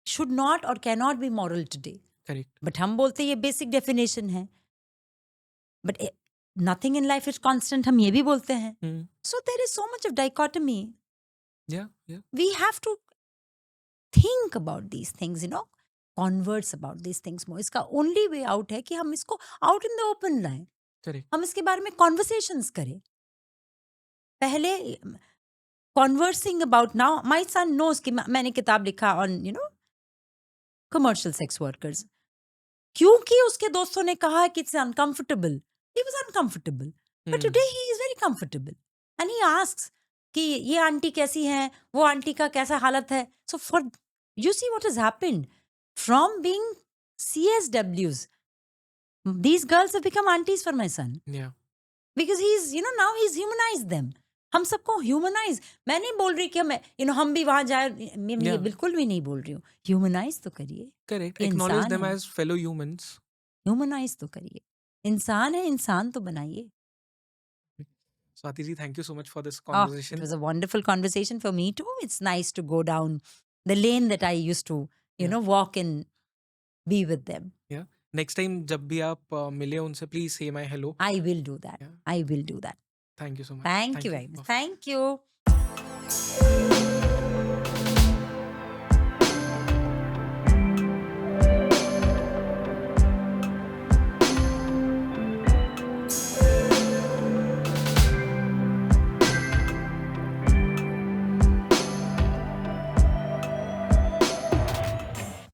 should not or cannot be moral today. Correct. But हम बोलते हैं ये basic definition है. But nothing in life is constant, हम ये भी बोलते हैं. हुँ, So there is so much of dichotomy. या, We have to think about these things, you know, converse about these things more. इसका only way out है कि हम इसको out in the open लाएं. करेक्ट। हम इसके बारे में conversations करें. पहले conversing about, now my son knows कि मैंने किताब लिखा on, you know, commercial sex workers. क्योंकि उसके दोस्तों ने कहा कि it's uncomfortable. He was uncomfortable. But hmm, today he is very comfortable. And he asks कि ये आंटी कैसी हैं, वो आंटी का कैसा हालत है. So for, you see what has happened. From being CSWs, these girls have become aunties for my son. या, Because he's, you know, now he's humanized them. हम सबको ह्यूमनाइज, मैं नहीं बोल रही कि हम भी वहां जाए, मैं ये या, बिल्कुल भी नहीं बोल रही हूँ. ह्यूमनाइज तो करिए, करेक्ट। ये एक्नॉलेज इंसान देम है. As fellow humans. ह्यूमनाइज तो करिए, इंसान है, इंसान तो बनाइए. Swati ji, thank you so much for this Oh, it conversation. was a wonderful conversation for me too. It's nice to go down the lane that I used to, you या, know, walk and be with them. या। Next time जब भी आप मिले उनसे, please से my hello. I will do that. या, I will do that. Thank you so much. Thank thank you you. very much. Perfect. Thank you.